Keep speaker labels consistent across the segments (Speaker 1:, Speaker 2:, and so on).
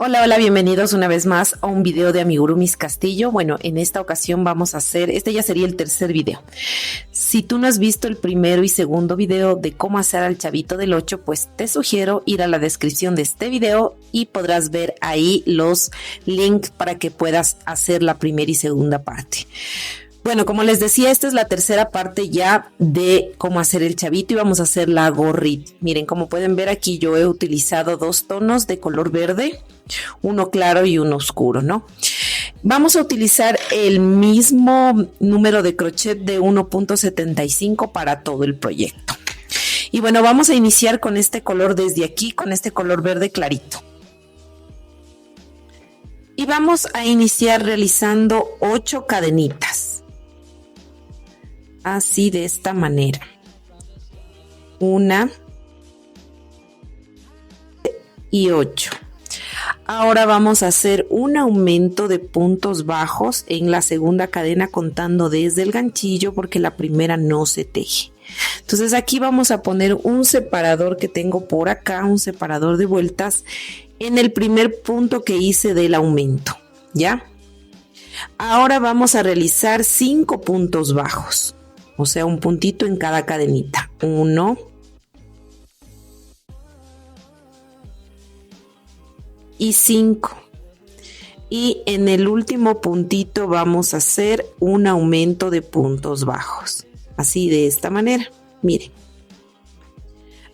Speaker 1: Hola, hola, bienvenidos una vez más a un video de Amigurumis Castillo. Bueno, en esta ocasión vamos a hacer, este ya sería el tercer video. Si tú no has visto el primero y segundo video de cómo hacer al chavito del 8, pues te sugiero ir a la descripción de este video y podrás ver ahí los links para que puedas hacer la primera y segunda parte. Bueno, como les decía, esta es la tercera parte ya de cómo hacer el chavito y vamos a hacer la gorrita. Miren, como pueden ver aquí yo he utilizado dos tonos de color verde, uno claro y uno oscuro, ¿no? Vamos a utilizar el mismo número de crochet de 1.75 para todo el proyecto. Y bueno, vamos a iniciar con este color desde aquí, con este color verde clarito. Y vamos a iniciar realizando 8 cadenitas. Así, de esta manera. 1 y 8. Ahora vamos a hacer un aumento de puntos bajos en la segunda cadena contando desde el ganchillo porque la primera no se teje. Entonces aquí vamos a poner un separador que tengo por acá, un separador de vueltas en el primer punto que hice del aumento, ¿ya? Ahora vamos a realizar 5 puntos bajos. O sea, un puntito en cada cadenita. 1. Y 5. Y en el último puntito vamos a hacer un aumento de puntos bajos. Así, de esta manera. Miren.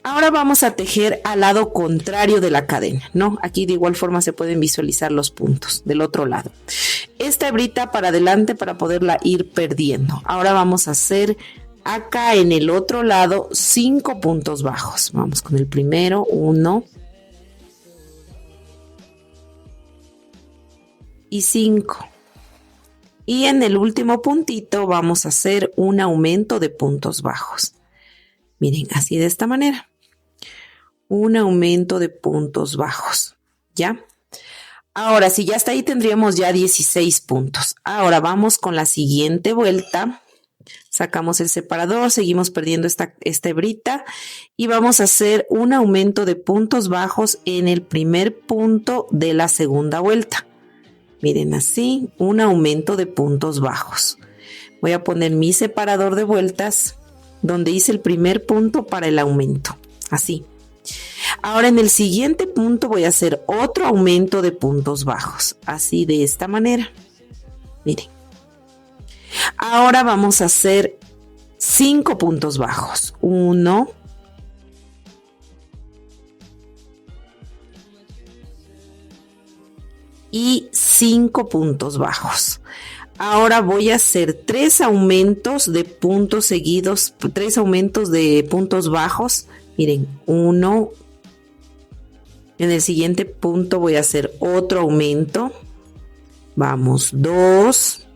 Speaker 1: Ahora vamos a tejer al lado contrario de la cadena, ¿no? Aquí de igual forma se pueden visualizar los puntos del otro lado. Esta hebrita para adelante para poderla ir perdiendo. Ahora vamos a hacer acá en el otro lado 5 puntos bajos. Vamos con el primero, 1 y 5. Y en el último puntito vamos a hacer un aumento de puntos bajos. Miren, así de esta manera. Un aumento de puntos bajos, ¿ya? Ahora, si ya está ahí, tendríamos ya 16 puntos. Ahora vamos con la siguiente vuelta. Sacamos el separador, seguimos perdiendo esta hebrita y vamos a hacer un aumento de puntos bajos en el primer punto de la segunda vuelta. Miren, así, un aumento de puntos bajos. Voy a poner mi separador de vueltas donde hice el primer punto para el aumento. Así. Ahora en el siguiente punto voy a hacer otro aumento de puntos bajos, así de esta manera. Miren. Ahora vamos a hacer 5 puntos bajos. 1 y 5 puntos bajos. Ahora voy a hacer 3 aumentos de puntos seguidos, 3 aumentos de puntos bajos. Miren, 1. En el siguiente punto voy a hacer otro aumento. Vamos, 2.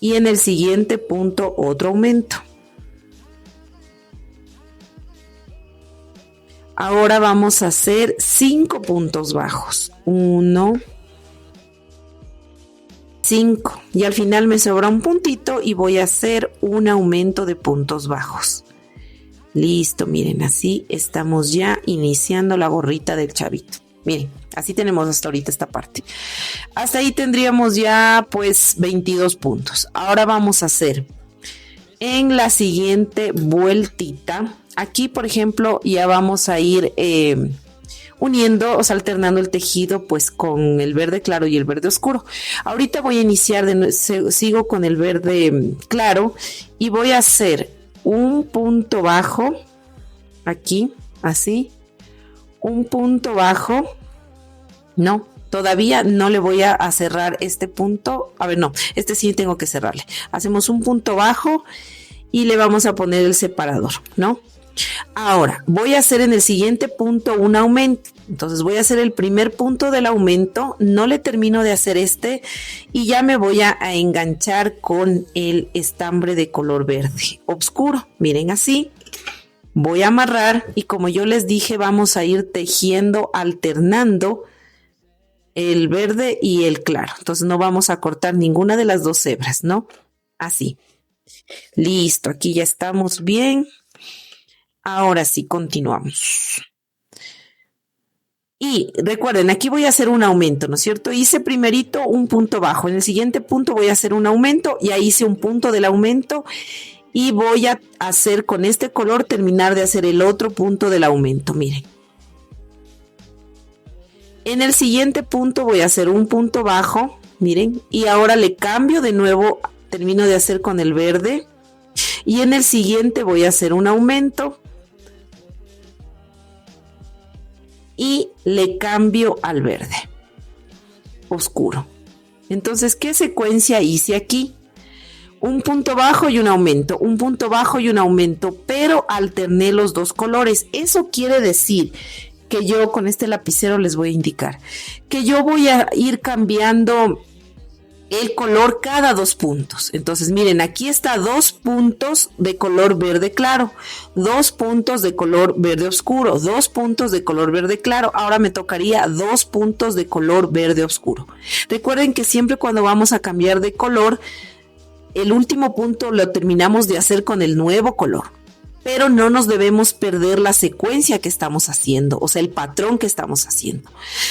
Speaker 1: Y en el siguiente punto otro aumento. Ahora vamos a hacer 5 puntos bajos. 1, 5. Y al final me sobra un puntito y voy a hacer un aumento de puntos bajos. Listo, miren, así estamos ya iniciando la gorrita del chavito. Miren, así tenemos hasta ahorita esta parte. Hasta ahí tendríamos ya pues 22 puntos. Ahora vamos a hacer en la siguiente vueltita. Aquí, por ejemplo, ya vamos a ir uniendo, o sea, alternando el tejido pues con el verde claro y el verde oscuro. Ahorita voy a iniciar, sigo con el verde claro y voy a hacer un punto bajo, aquí, así, un punto bajo, no, todavía no le voy a cerrar este punto, a ver, no, este sí tengo que cerrarle, hacemos un punto bajo y le vamos a poner el separador, ¿no? Ahora, voy a hacer en el siguiente punto un aumento. Entonces voy a hacer el primer punto del aumento, no le termino de hacer y ya me voy a enganchar con el estambre de color verde oscuro. Miren así. Voy a amarrar y como yo les dije, vamos a ir tejiendo, alternando el verde y el claro. Entonces no vamos a cortar ninguna de las dos hebras, ¿no? Así. Listo, aquí ya estamos bien. Ahora sí, continuamos. Y recuerden, aquí voy a hacer un aumento, ¿no es cierto? Hice primerito un punto bajo. En el siguiente punto voy a hacer un aumento. Ya hice un punto del aumento. Y voy a hacer con este color, terminar de hacer el otro punto del aumento. Miren. En el siguiente punto voy a hacer un punto bajo. Miren. Y ahora le cambio de nuevo. Termino de hacer con el verde. Y en el siguiente voy a hacer un aumento. Y le cambio al verde oscuro. Entonces, ¿qué secuencia hice aquí? Un punto bajo y un aumento, un punto bajo y un aumento, pero alterné los dos colores. Eso quiere decir que yo con este lapicero les voy a indicar que yo voy a ir cambiando el color cada 2 puntos. Entonces, miren, aquí está 2 puntos de color verde claro, 2 puntos de color verde oscuro, 2 puntos de color verde claro. Ahora me tocaría 2 puntos de color verde oscuro. Recuerden que siempre cuando vamos a cambiar de color, el último punto lo terminamos de hacer con el nuevo color. Pero no nos debemos perder la secuencia que estamos haciendo, o sea, el patrón que estamos haciendo.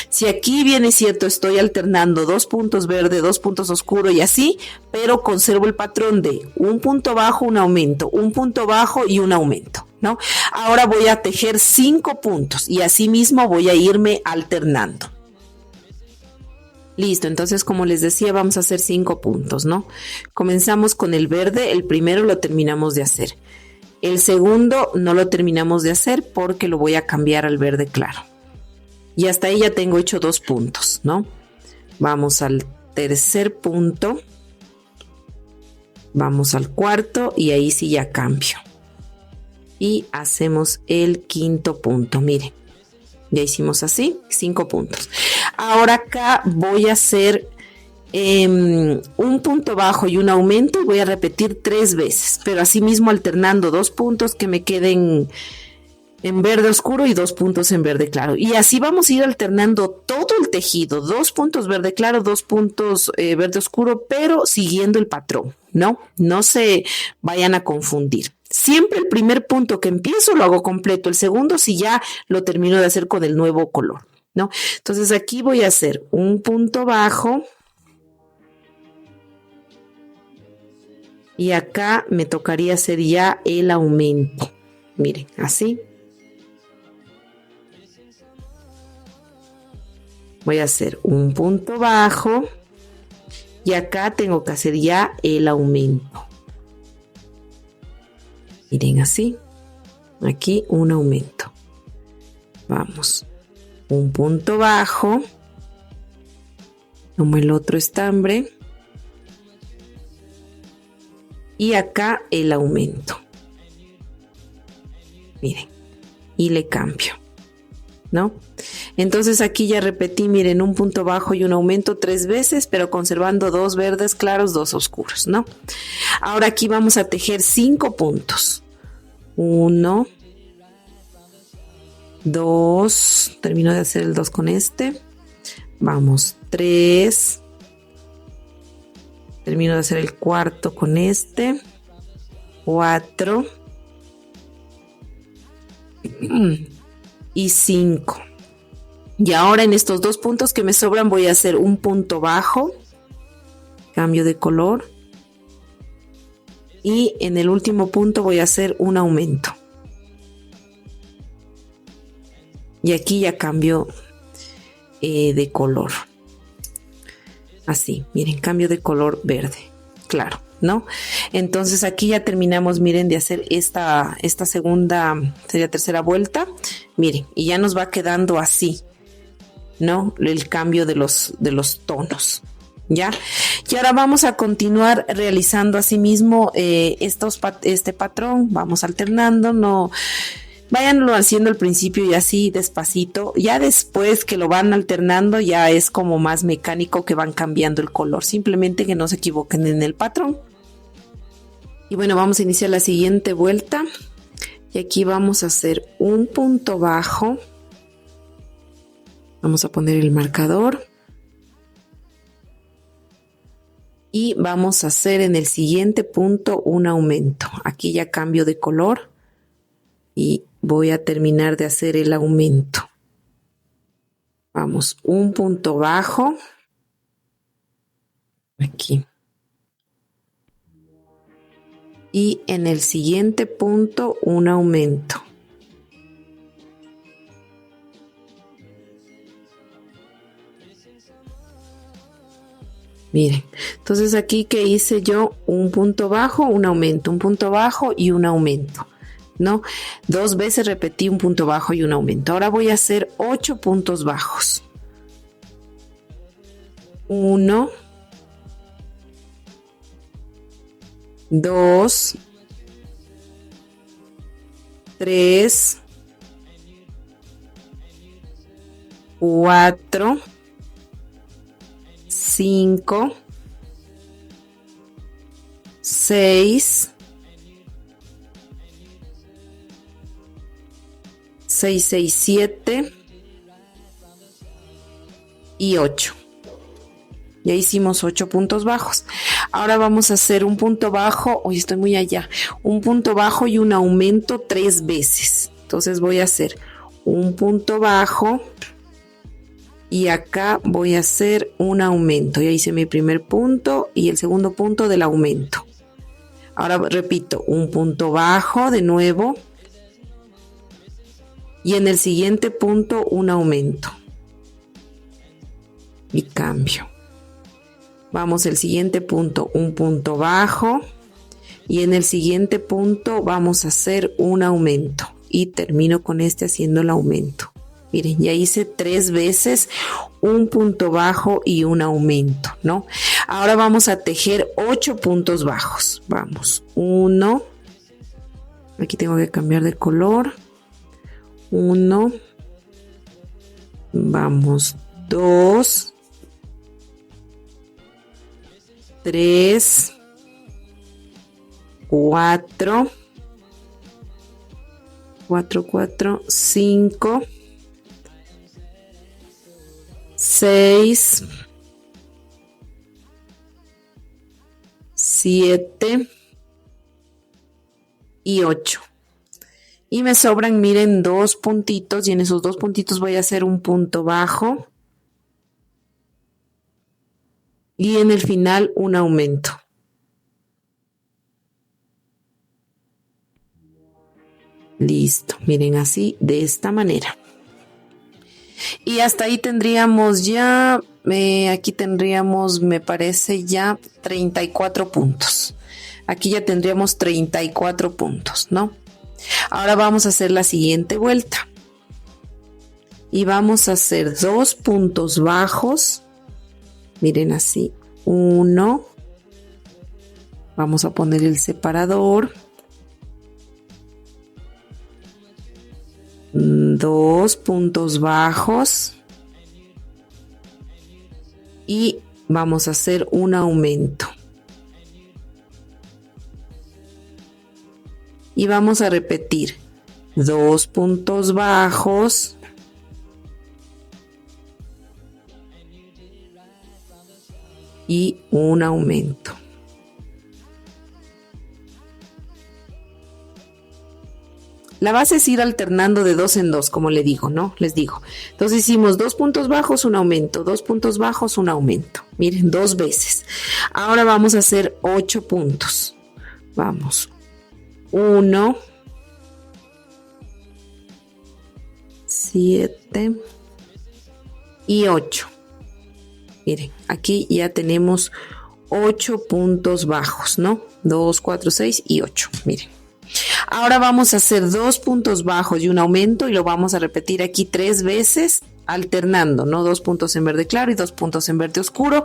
Speaker 1: Si aquí viene cierto, estoy alternando 2 puntos verde, 2 puntos oscuro y así, pero conservo el patrón de un punto bajo, un aumento, un punto bajo y un aumento, ¿no? Ahora voy a tejer 5 puntos y así mismo voy a irme alternando. Listo, entonces como les decía, vamos a hacer 5 puntos, ¿no? Comenzamos con el verde, el primero lo terminamos de hacer. El segundo no lo terminamos de hacer porque lo voy a cambiar al verde claro. Y hasta ahí ya tengo hecho 2 puntos, ¿no? Vamos al tercer punto. Vamos al cuarto y ahí sí ya cambio. Y hacemos el quinto punto, miren. Ya hicimos así, 5 puntos. Ahora acá voy a hacer un punto bajo y un aumento y voy a repetir 3 veces, pero así mismo alternando 2 puntos que me queden en verde oscuro y 2 puntos en verde claro. Y así vamos a ir alternando todo el tejido, 2 puntos verde claro, 2 puntos verde oscuro, pero siguiendo el patrón, ¿no? No se vayan a confundir. Siempre el primer punto que empiezo lo hago completo, el segundo si ya lo termino de hacer con el nuevo color, ¿no? Entonces aquí voy a hacer un punto bajo. Y acá me tocaría hacer ya el aumento. Miren, así. Voy a hacer un punto bajo. Y acá tengo que hacer ya el aumento. Miren, así. Aquí un aumento. Vamos. Un punto bajo. Como el otro estambre. Y acá el aumento. Miren. Y le cambio. ¿No? Entonces aquí ya repetí, miren, un punto bajo y un aumento 3 veces, pero conservando 2 verdes claros, 2 oscuros, ¿no? Ahora aquí vamos a tejer 5 puntos. 1, 2, termino de hacer el 2 con este. Vamos, 3. Termino de hacer el cuarto con este. 4. Y 5. Y ahora en estos 2 puntos que me sobran voy a hacer un punto bajo. Cambio de color. Y en el último punto voy a hacer un aumento. Y aquí ya cambio de color. Así, miren, cambio de color verde, claro, ¿no? Entonces aquí ya terminamos, miren, de hacer esta segunda, sería tercera vuelta, miren, y ya nos va quedando así, ¿no? El cambio de los tonos, ¿ya? Y ahora vamos a continuar realizando así mismo este patrón, vamos alternando, no... Váyanlo haciendo al principio y así despacito. Ya después que lo van alternando ya es como más mecánico que van cambiando el color. Simplemente que no se equivoquen en el patrón. Y bueno, vamos a iniciar la siguiente vuelta. Y aquí vamos a hacer un punto bajo. Vamos a poner el marcador. Y vamos a hacer en el siguiente punto un aumento. Aquí ya cambio de color y voy a terminar de hacer el aumento. Vamos, un punto bajo. Aquí. Y en el siguiente punto un aumento. Miren, entonces aquí que hice yo un punto bajo, un aumento, un punto bajo y un aumento, ¿no? 2 veces repetí un punto bajo y un aumento. Ahora voy a hacer 8 puntos bajos. 1, 2, 3, 4, 5, 6, 7 y 8. Ya hicimos 8 puntos bajos. Ahora vamos a hacer un punto bajo. Hoy estoy muy allá. Un punto bajo y un aumento 3 veces. Entonces voy a hacer un punto bajo y acá voy a hacer un aumento. Ya hice mi primer punto y el segundo punto del aumento. Ahora repito, un punto bajo de nuevo y en el siguiente punto un aumento. Y cambio. Vamos al siguiente punto, un punto bajo y en el siguiente punto vamos a hacer un aumento y termino con este haciendo el aumento. Miren, ya hice 3 veces un punto bajo y un aumento, ¿no? Ahora vamos a tejer 8 puntos bajos. Vamos, 1, aquí tengo que cambiar de color, 1, vamos, 2, 3, 4, 5, 6, 7 y 8. Y me sobran, miren, 2 puntitos y en esos 2 puntitos voy a hacer un punto bajo. Y en el final un aumento. Listo, miren así, de esta manera. Y hasta ahí tendríamos ya, aquí tendríamos, me parece ya 34 puntos. Aquí ya tendríamos 34 puntos, ¿no? Ahora vamos a hacer la siguiente vuelta. Y vamos a hacer 2 puntos bajos. Miren así, 1, vamos a poner el separador, 2 puntos bajos y vamos a hacer un aumento. Y vamos a repetir 2 puntos bajos, y un aumento. La base es ir alternando de 2 en 2, como le digo, ¿no? Les digo. Entonces hicimos 2 puntos bajos, un aumento, 2 puntos bajos, un aumento. Miren, 2 veces. Ahora vamos a hacer 8 puntos. Vamos. 1, 7 y 8. Miren, aquí ya tenemos 8 puntos bajos, ¿no? 2, 4, 6 y 8. Miren. Ahora vamos a hacer 2 puntos bajos y un aumento y lo vamos a repetir aquí 3 veces alternando, ¿no? 2 puntos en verde claro y 2 puntos en verde oscuro,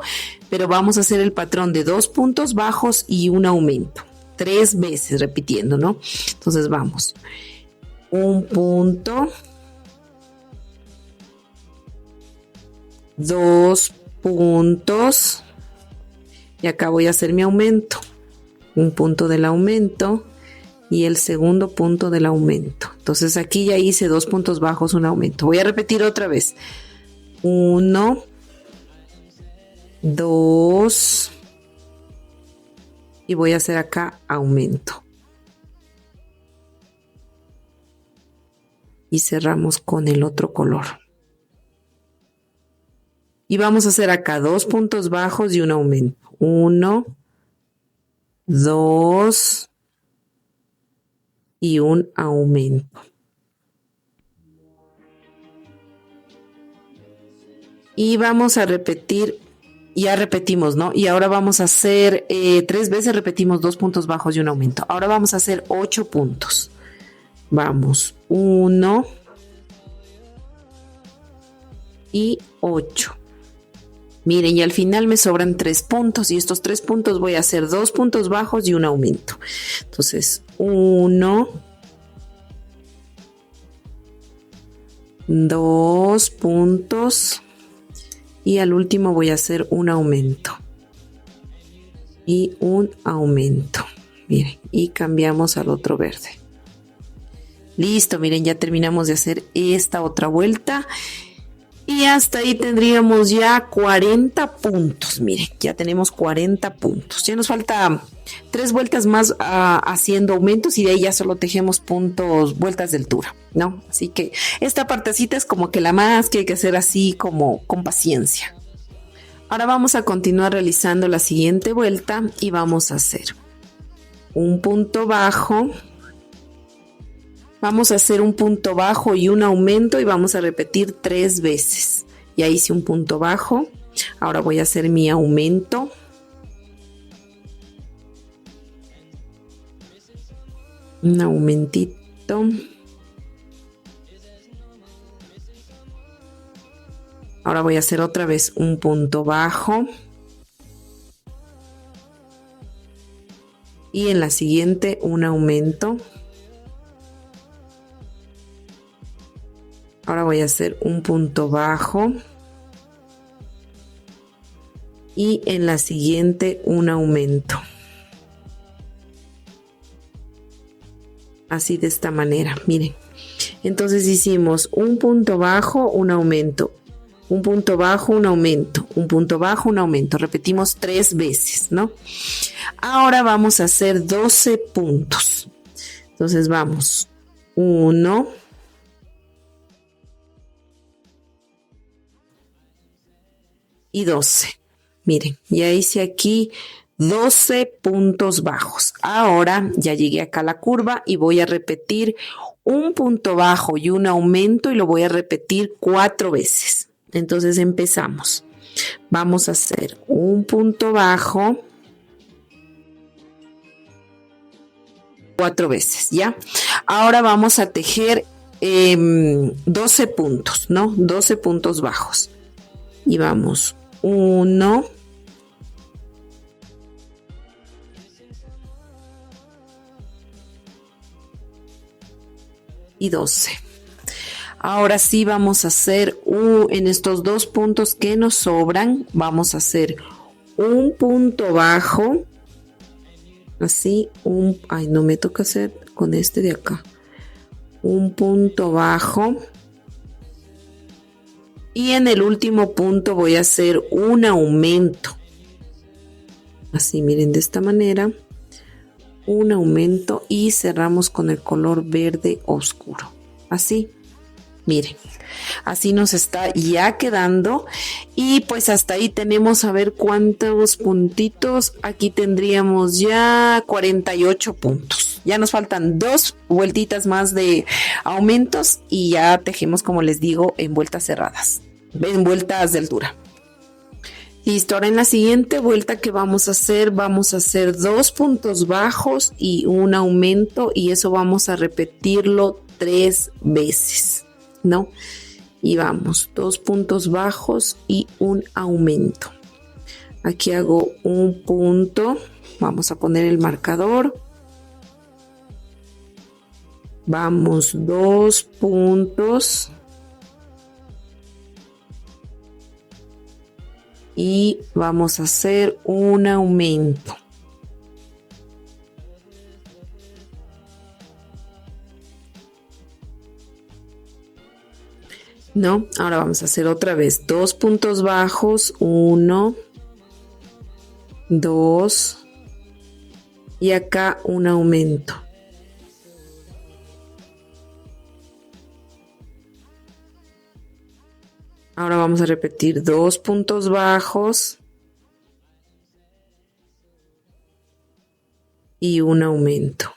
Speaker 1: pero vamos a hacer el patrón de 2 puntos bajos y un aumento. 3 veces repitiendo, ¿no? Entonces vamos. Un punto. 2 puntos y acá voy a hacer mi aumento, un punto del aumento y el segundo punto del aumento. Entonces aquí ya hice 2 puntos bajos, un aumento. Voy a repetir otra vez. 1, 2, y voy a hacer acá aumento. Y cerramos con el otro color. Y vamos a hacer acá 2 puntos bajos y un aumento. 1, 2 y un aumento. Y vamos a repetir, ya repetimos, ¿no? Y ahora vamos a hacer 3 veces, repetimos 2 puntos bajos y un aumento. Ahora vamos a hacer 8 puntos. Vamos, 1 y 8. Miren, y al final me sobran 3 puntos y estos 3 puntos voy a hacer 2 puntos bajos y un aumento. Entonces, 1, 2 puntos y al último voy a hacer un aumento. Y un aumento. Miren, y cambiamos al otro verde. Listo, miren, ya terminamos de hacer esta otra vuelta. Y hasta ahí tendríamos ya 40 puntos. Miren, ya tenemos 40 puntos. Ya nos falta 3 vueltas más haciendo aumentos y de ahí ya solo tejemos puntos, vueltas de altura, ¿no? Así que esta partecita es como que la más que hay que hacer así como con paciencia. Ahora vamos a continuar realizando la siguiente vuelta y vamos a hacer un punto bajo. Vamos a hacer un punto bajo y un aumento y vamos a repetir 3 veces. Ya hice un punto bajo. Ahora voy a hacer mi aumento. Un aumentito. Ahora voy a hacer otra vez un punto bajo. Y en la siguiente un aumento. Ahora voy a hacer un punto bajo y en la siguiente un aumento. Así de esta manera, miren. Entonces hicimos un punto bajo, un aumento, un punto bajo, un aumento, un punto bajo, un aumento. Repetimos 3 veces, ¿no? Ahora vamos a hacer 12 puntos. Entonces vamos, 1, y 12. Miren, ya hice aquí 12 puntos bajos. Ahora ya llegué acá a la curva y voy a repetir un punto bajo y un aumento y lo voy a repetir 4 veces. Entonces empezamos. Vamos a hacer un punto bajo 4 veces, ¿ya? Ahora vamos a tejer 12 puntos, ¿no? 12 puntos bajos. Y vamos, 1, y 12. Ahora sí vamos a hacer en estos 2 puntos que nos sobran, vamos a hacer un punto bajo, así, no me toca hacer con este de acá, un punto bajo. Y en el último punto voy a hacer un aumento. Así, miren, de esta manera. Un aumento y cerramos con el color verde oscuro. Así, miren. Así nos está ya quedando. Y pues hasta ahí tenemos a ver cuántos puntitos. Aquí tendríamos ya 48 puntos. Ya nos faltan 2 vueltitas más de aumentos y ya tejemos, como les digo, en vueltas cerradas. En vueltas de altura. Listo, ahora en la siguiente vuelta que vamos a hacer 2 puntos bajos y un aumento y eso vamos a repetirlo 3 veces, ¿no? Y vamos, 2 puntos bajos y un aumento. Aquí hago un punto, vamos a poner el marcador. Vamos, 2 puntos. Y vamos a hacer un aumento. ¿No? Ahora vamos a hacer otra vez 2 puntos bajos, 1, 2 y acá un aumento. Ahora vamos a repetir 2 puntos bajos y un aumento.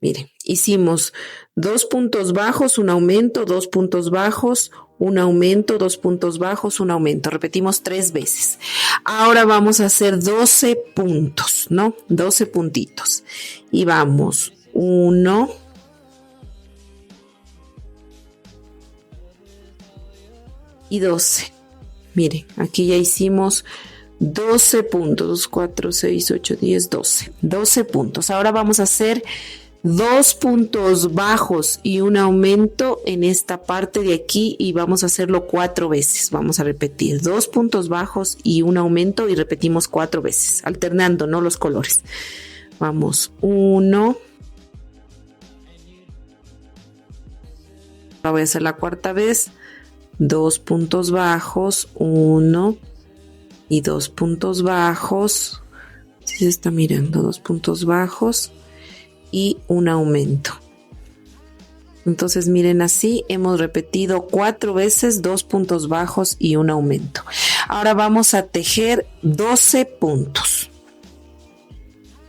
Speaker 1: Miren, hicimos 2 puntos bajos, un aumento, 2 puntos bajos, un aumento, 2 puntos bajos, un aumento. Repetimos 3 veces. Ahora vamos a hacer 12 puntos, ¿no? 12 puntitos. Y vamos, 1, y 12. Miren, aquí ya hicimos 12 puntos, 4, 6, 8, 10, 12. 12 puntos. Ahora vamos a hacer 2 puntos bajos y un aumento en esta parte de aquí y vamos a hacerlo 4 veces. Vamos a repetir 2 puntos bajos y un aumento y repetimos 4 veces, alternando, ¿no? Los colores. Vamos, 1. Ahora voy a hacer la cuarta vez. 2 puntos bajos, 1 y 2 puntos bajos. Si se está mirando, 2 puntos bajos y un aumento. Entonces miren, así hemos repetido 4 veces 2 puntos bajos y un aumento. Ahora vamos a tejer 12 puntos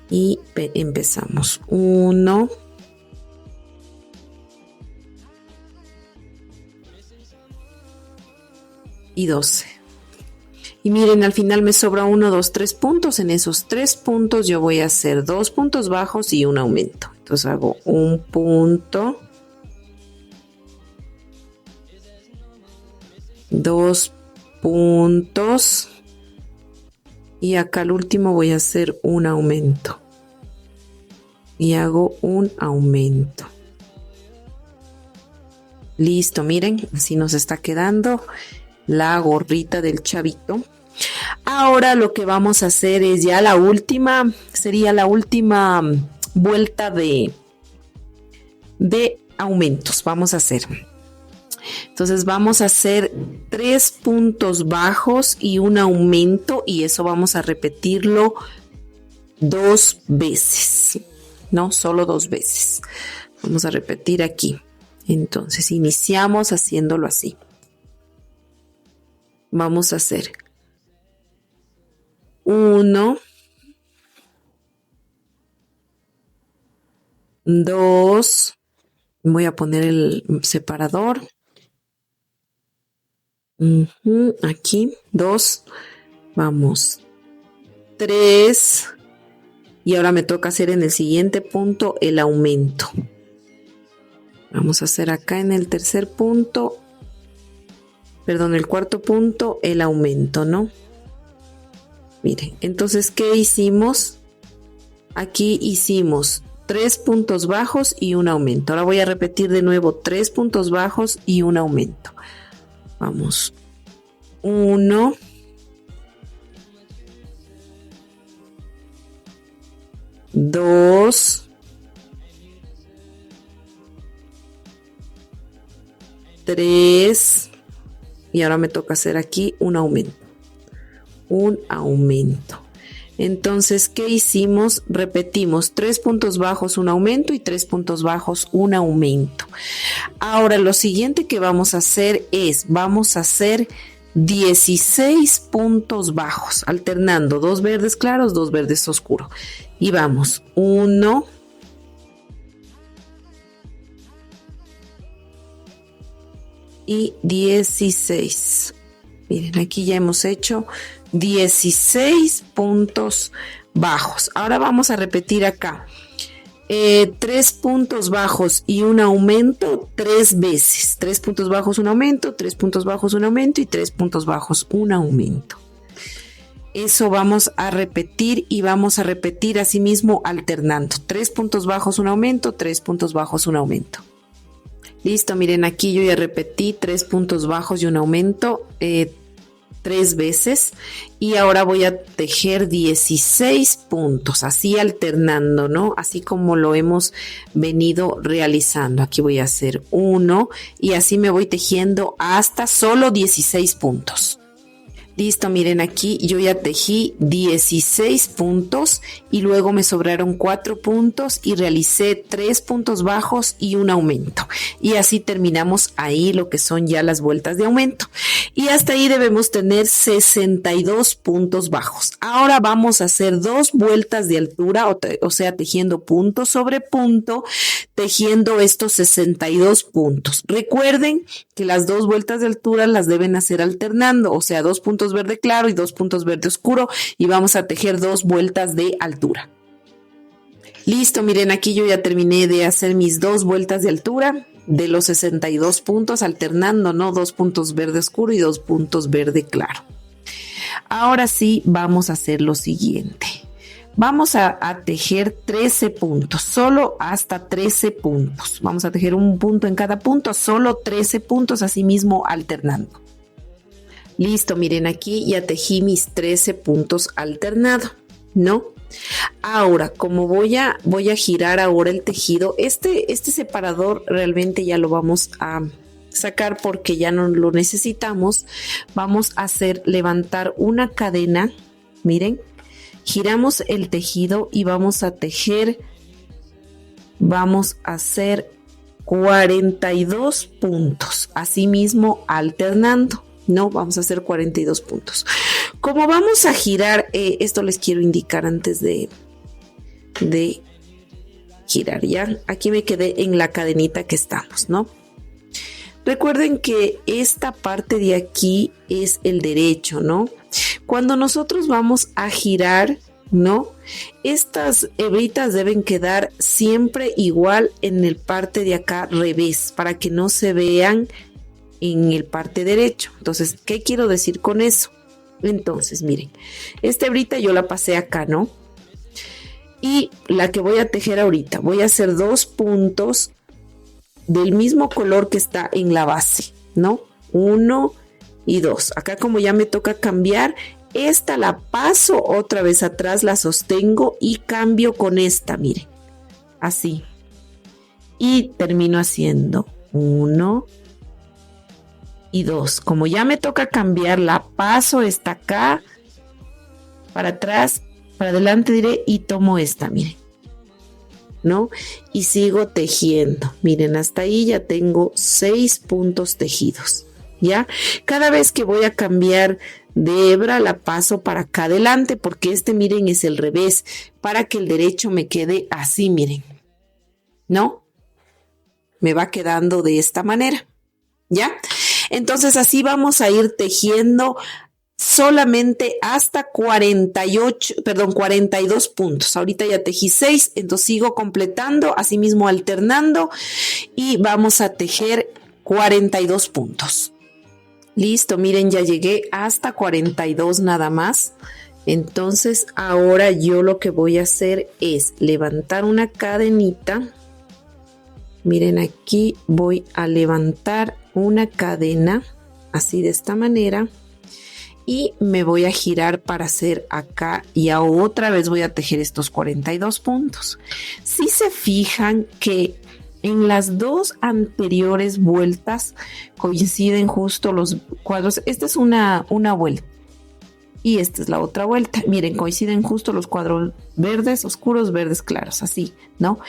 Speaker 1: y empezamos. 1, y 12. Y miren, al final me sobra 1, 2, 3 puntos. En esos 3 puntos yo voy a hacer 2 puntos bajos y un aumento. Entonces hago un punto, 2 puntos y acá al último voy a hacer un aumento y hago un aumento. Listo, miren, así nos está quedando la gorrita del chavito. Ahora lo que vamos a hacer es ya la última, sería la última vuelta de aumentos. Vamos a hacer. Entonces vamos a hacer 3 puntos bajos y un aumento y eso vamos a repetirlo 2 veces, no solo 2 veces. Vamos a repetir aquí. Entonces iniciamos haciéndolo así. Vamos a hacer 1, 2, voy a poner el separador. Aquí, 2, vamos, 3, y ahora me toca hacer en el siguiente punto el aumento. Vamos a hacer acá en el tercer punto, perdón, el cuarto punto, el aumento, ¿no? Miren, entonces, ¿qué hicimos? Aquí hicimos 3 puntos bajos y un aumento. Ahora voy a repetir de nuevo 3 puntos bajos y un aumento. Vamos. 1. 2. 3. Y ahora me toca hacer aquí un aumento. Un aumento. Entonces, ¿qué hicimos? Repetimos 3 puntos bajos, un aumento y 3 puntos bajos, un aumento. Ahora, lo siguiente que vamos a hacer es, vamos a hacer 16 puntos bajos, alternando 2 verdes claros, 2 verdes oscuros. Y vamos, 1, y 16. Miren, aquí ya hemos hecho 16 puntos bajos. Ahora vamos a repetir acá. 3 puntos bajos y un aumento 3 veces. 3 puntos bajos, un aumento, 3 puntos bajos, un aumento y 3 puntos bajos, un aumento. Eso vamos a repetir y vamos a repetir así mismo alternando. 3 puntos bajos, un aumento, 3 puntos bajos, un aumento. Listo, miren, aquí yo ya repetí 3 puntos bajos y un aumento 3 veces y ahora voy a tejer 16 puntos, así alternando, ¿no? Así como lo hemos venido realizando. Aquí voy a hacer 1 y así me voy tejiendo hasta solo 16 puntos. Listo, miren aquí yo ya tejí 16 puntos y luego me sobraron 4 puntos y realicé 3 puntos bajos y un aumento. Y así terminamos ahí lo que son ya las vueltas de aumento. Y hasta ahí debemos tener 62 puntos bajos. Ahora vamos a hacer 2 vueltas de altura, o sea, tejiendo punto sobre punto, tejiendo estos 62 puntos. Recuerden que las 2 vueltas de altura las deben hacer alternando, o sea, 2 puntos verde claro y 2 puntos verde oscuro, y vamos a tejer 2 vueltas de altura. Listo, miren, aquí yo ya terminé de hacer mis 2 vueltas de altura de los 62 puntos, alternando, ¿no? 2 puntos verde oscuro y 2 puntos verde claro. Ahora sí, vamos a hacer lo siguiente. Vamos a tejer 13 puntos, solo hasta 13 puntos. Vamos a tejer un punto en cada punto, solo 13 puntos, así mismo alternando. Listo, miren, aquí ya tejí mis 13 puntos alternado, ¿no? Ahora, como voy a girar ahora el tejido, este separador realmente ya lo vamos a sacar porque ya no lo necesitamos. Vamos a levantar una cadena, miren, giramos el tejido y vamos a tejer, vamos a hacer 42 puntos, así mismo alternando. No, vamos a hacer 42 puntos. Como vamos a girar, esto les quiero indicar antes de girar, ¿ya? Aquí me quedé en la cadenita que estamos, ¿no? Recuerden que esta parte de aquí es el derecho, ¿no? Cuando nosotros vamos a girar, ¿no? Estas hebritas deben quedar siempre igual en el parte de acá revés, para que no se vean en el parte derecho. Entonces, ¿qué quiero decir con eso? Entonces, miren, esta hebrita yo la pasé acá, ¿no? Y la que voy a tejer ahorita, voy a hacer 2 puntos del mismo color que está en la base, ¿no? 1 y 2. Acá como ya me toca cambiar, esta la paso otra vez atrás, la sostengo y cambio con esta, miren, así. Y termino haciendo 1 y 2. Como ya me toca cambiar, la paso esta acá, para atrás, para adelante diré, y tomo esta, miren, ¿no? Y sigo tejiendo. Miren, hasta ahí ya tengo 6 puntos tejidos, ¿ya? Cada vez que voy a cambiar de hebra, la paso para acá adelante, porque miren, es el revés, para que el derecho me quede así, miren, ¿no? Me va quedando de esta manera, ¿ya? Entonces así vamos a ir tejiendo solamente hasta 42 puntos. Ahorita ya tejí 6, entonces sigo completando, así mismo alternando y vamos a tejer 42 puntos. Listo, miren, ya llegué hasta 42 nada más. Entonces ahora yo lo que voy a hacer es levantar una cadenita. Miren, aquí voy a levantar una cadena, así de esta manera, y me voy a girar para hacer acá y otra vez voy a tejer estos 42 puntos. Si se fijan que en las 2 anteriores vueltas coinciden justo los cuadros, esta es una vuelta y esta es la otra vuelta, miren, coinciden justo los cuadros verdes oscuros, verdes claros, así, ¿no?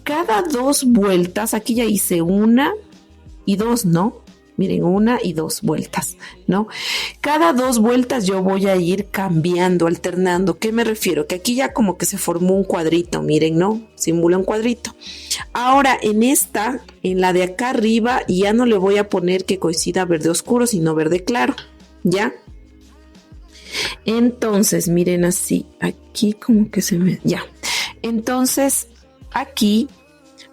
Speaker 1: Cada 2 vueltas, aquí ya hice 1 y 2, ¿no? Miren, 1 y 2 vueltas, ¿no? Cada 2 vueltas yo voy a ir cambiando, alternando. ¿Qué me refiero? Que aquí ya como que se formó un cuadrito, miren, ¿no? Simula un cuadrito. Ahora en la de acá arriba, ya no le voy a poner que coincida verde oscuro, sino verde claro, ¿ya? Entonces, miren así, aquí como que se me... Ya. Entonces, aquí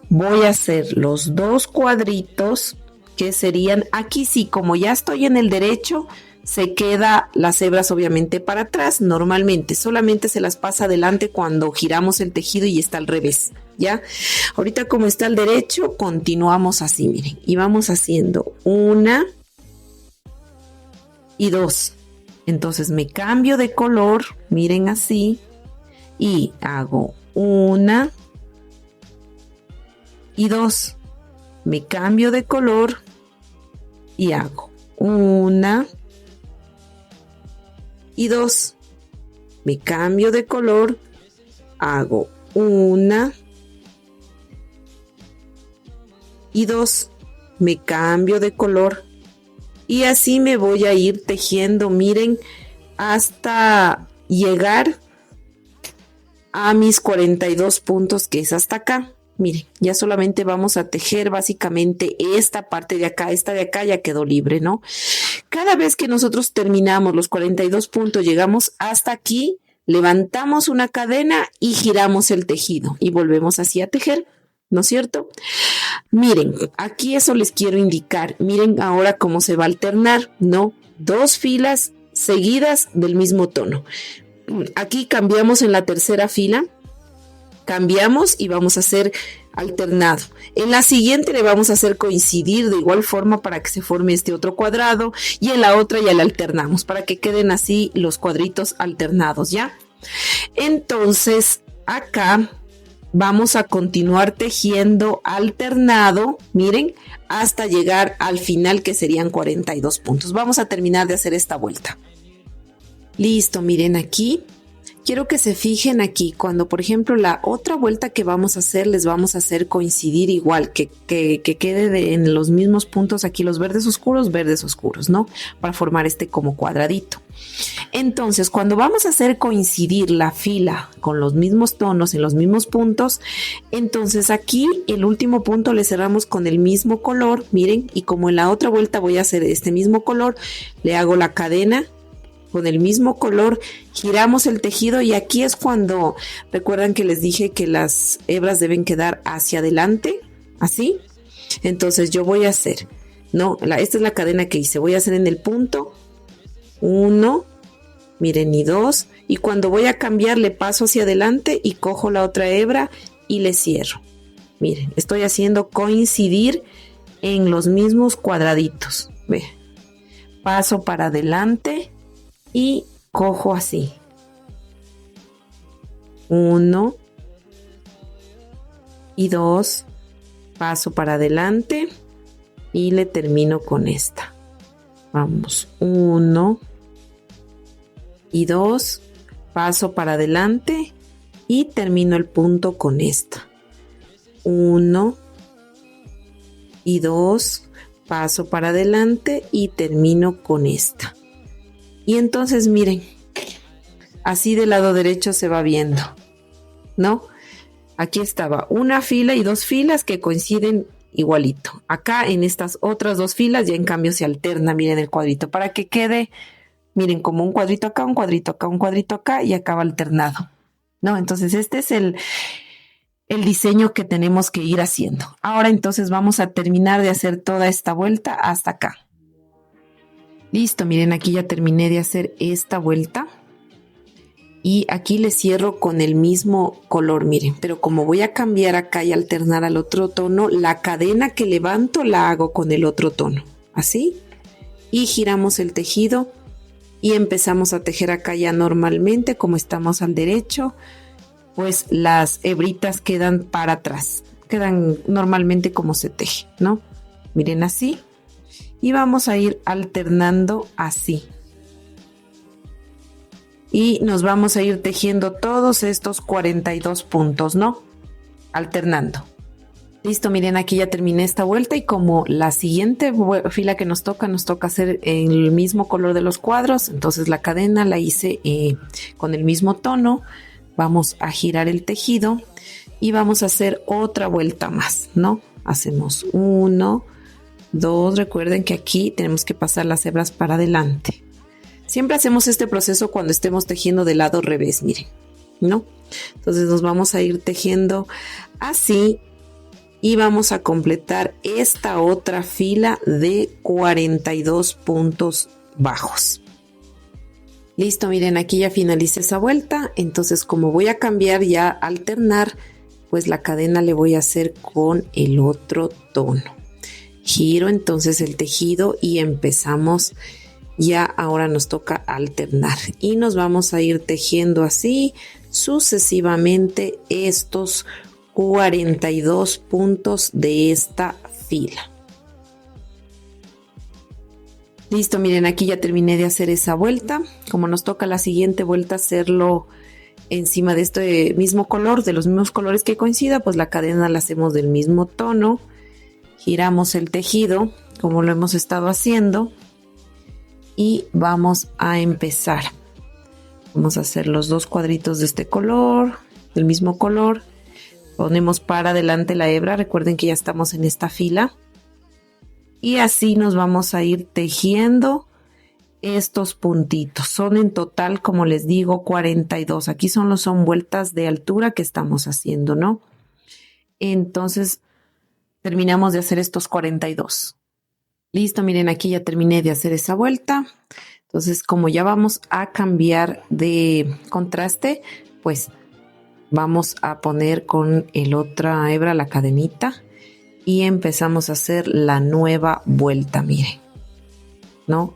Speaker 1: voy a hacer los 2 cuadritos que serían, aquí sí, como ya estoy en el derecho, se queda las hebras obviamente para atrás, normalmente, solamente se las pasa adelante cuando giramos el tejido y está al revés, ¿ya? Ahorita como está al derecho, continuamos así, miren, y vamos haciendo 1 y 2. Entonces me cambio de color, miren así, y hago 1 y 2. Me cambio de color y hago 1 y 2. Me cambio de color, hago 1 y 2. Me cambio de color y así me voy a ir tejiendo, miren, hasta llegar a mis 42 puntos, que es hasta acá. Miren, ya solamente vamos a tejer básicamente esta parte de acá. Esta de acá ya quedó libre, ¿no? Cada vez que nosotros terminamos los 42 puntos, llegamos hasta aquí, levantamos una cadena y giramos el tejido y volvemos así a tejer, ¿no es cierto? Miren, aquí eso les quiero indicar. Miren ahora cómo se va a alternar, ¿no? 2 filas seguidas del mismo tono. Aquí cambiamos en la tercera fila, cambiamos y vamos a hacer alternado. En la siguiente le vamos a hacer coincidir de igual forma para que se forme este otro cuadrado, y en la otra ya le alternamos para que queden así los cuadritos alternados, ¿ya? Entonces acá vamos a continuar tejiendo alternado, miren, hasta llegar al final, que serían 42 puntos. Vamos a terminar de hacer esta vuelta. Listo, miren aquí. Quiero que se fijen aquí, cuando por ejemplo la otra vuelta que vamos a hacer, les vamos a hacer coincidir igual, que quede en los mismos puntos aquí los verdes oscuros, ¿no? Para formar este como cuadradito. Entonces, cuando vamos a hacer coincidir la fila con los mismos tonos en los mismos puntos, entonces aquí el último punto le cerramos con el mismo color, miren, y como en la otra vuelta voy a hacer este mismo color, le hago la cadena con el mismo color, giramos el tejido y aquí es cuando, recuerdan que les dije que las hebras deben quedar hacia adelante, así. Entonces yo voy a hacer, no, esta es la cadena que hice, voy a hacer en el punto 1, miren, y 2, y cuando voy a cambiar le paso hacia adelante y cojo la otra hebra y le cierro. Miren, estoy haciendo coincidir en los mismos cuadraditos, ve, paso para adelante y cojo así, 1 y 2, paso para adelante y le termino con esta. Vamos, 1 y 2, paso para adelante y termino el punto con esta. 1 y 2, paso para adelante y termino con esta. Y entonces miren, así del lado derecho se va viendo, ¿no? Aquí estaba una fila y 2 filas que coinciden igualito. Acá en estas otras 2 filas ya en cambio se alterna, miren el cuadrito, para que quede, miren, como un cuadrito acá, un cuadrito acá, un cuadrito acá y acaba alternado, ¿no? Entonces este es el diseño que tenemos que ir haciendo. Ahora entonces vamos a terminar de hacer toda esta vuelta hasta acá. Listo, miren, aquí ya terminé de hacer esta vuelta y aquí le cierro con el mismo color, miren, pero como voy a cambiar acá y alternar al otro tono, la cadena que levanto la hago con el otro tono, así, y giramos el tejido y empezamos a tejer acá ya normalmente. Como estamos al derecho, pues las hebritas quedan para atrás, quedan normalmente como se teje, ¿no? Miren, así. Y vamos a ir alternando así. Y nos vamos a ir tejiendo todos estos 42 puntos, ¿no? Alternando. Listo, miren, aquí ya terminé esta vuelta y como la siguiente fila que nos toca hacer en el mismo color de los cuadros, entonces la cadena la hice con el mismo tono. Vamos a girar el tejido y vamos a hacer otra vuelta más, ¿no? Hacemos 1, 2, recuerden que aquí tenemos que pasar las hebras para adelante. Siempre hacemos este proceso cuando estemos tejiendo del lado revés, miren, ¿no? Entonces nos vamos a ir tejiendo así y vamos a completar esta otra fila de 42 puntos bajos. Listo, miren, aquí ya finalicé esa vuelta. Entonces, como voy a cambiar ya a alternar, pues la cadena le voy a hacer con el otro tono. Giro entonces el tejido y empezamos. Ya ahora nos toca alternar y nos vamos a ir tejiendo así sucesivamente estos 42 puntos de esta fila. Listo, miren, aquí ya terminé de hacer esa vuelta. Como nos toca la siguiente vuelta hacerlo encima de este mismo color, de los mismos colores que coincida, pues la cadena la hacemos del mismo tono. Giramos el tejido como lo hemos estado haciendo y vamos a empezar. Vamos a hacer los dos cuadritos de este color, del mismo color. Ponemos para adelante la hebra, recuerden que ya estamos en esta fila. Y así nos vamos a ir tejiendo estos puntitos. Son en total, como les digo, 42. Aquí son vueltas de altura que estamos haciendo, ¿no? Entonces, terminamos de hacer estos 42. Listo, miren, aquí ya terminé de hacer esa vuelta. Entonces, como ya vamos a cambiar de contraste, pues vamos a poner con el otra hebra la cadenita y empezamos a hacer la nueva vuelta, miren, ¿no?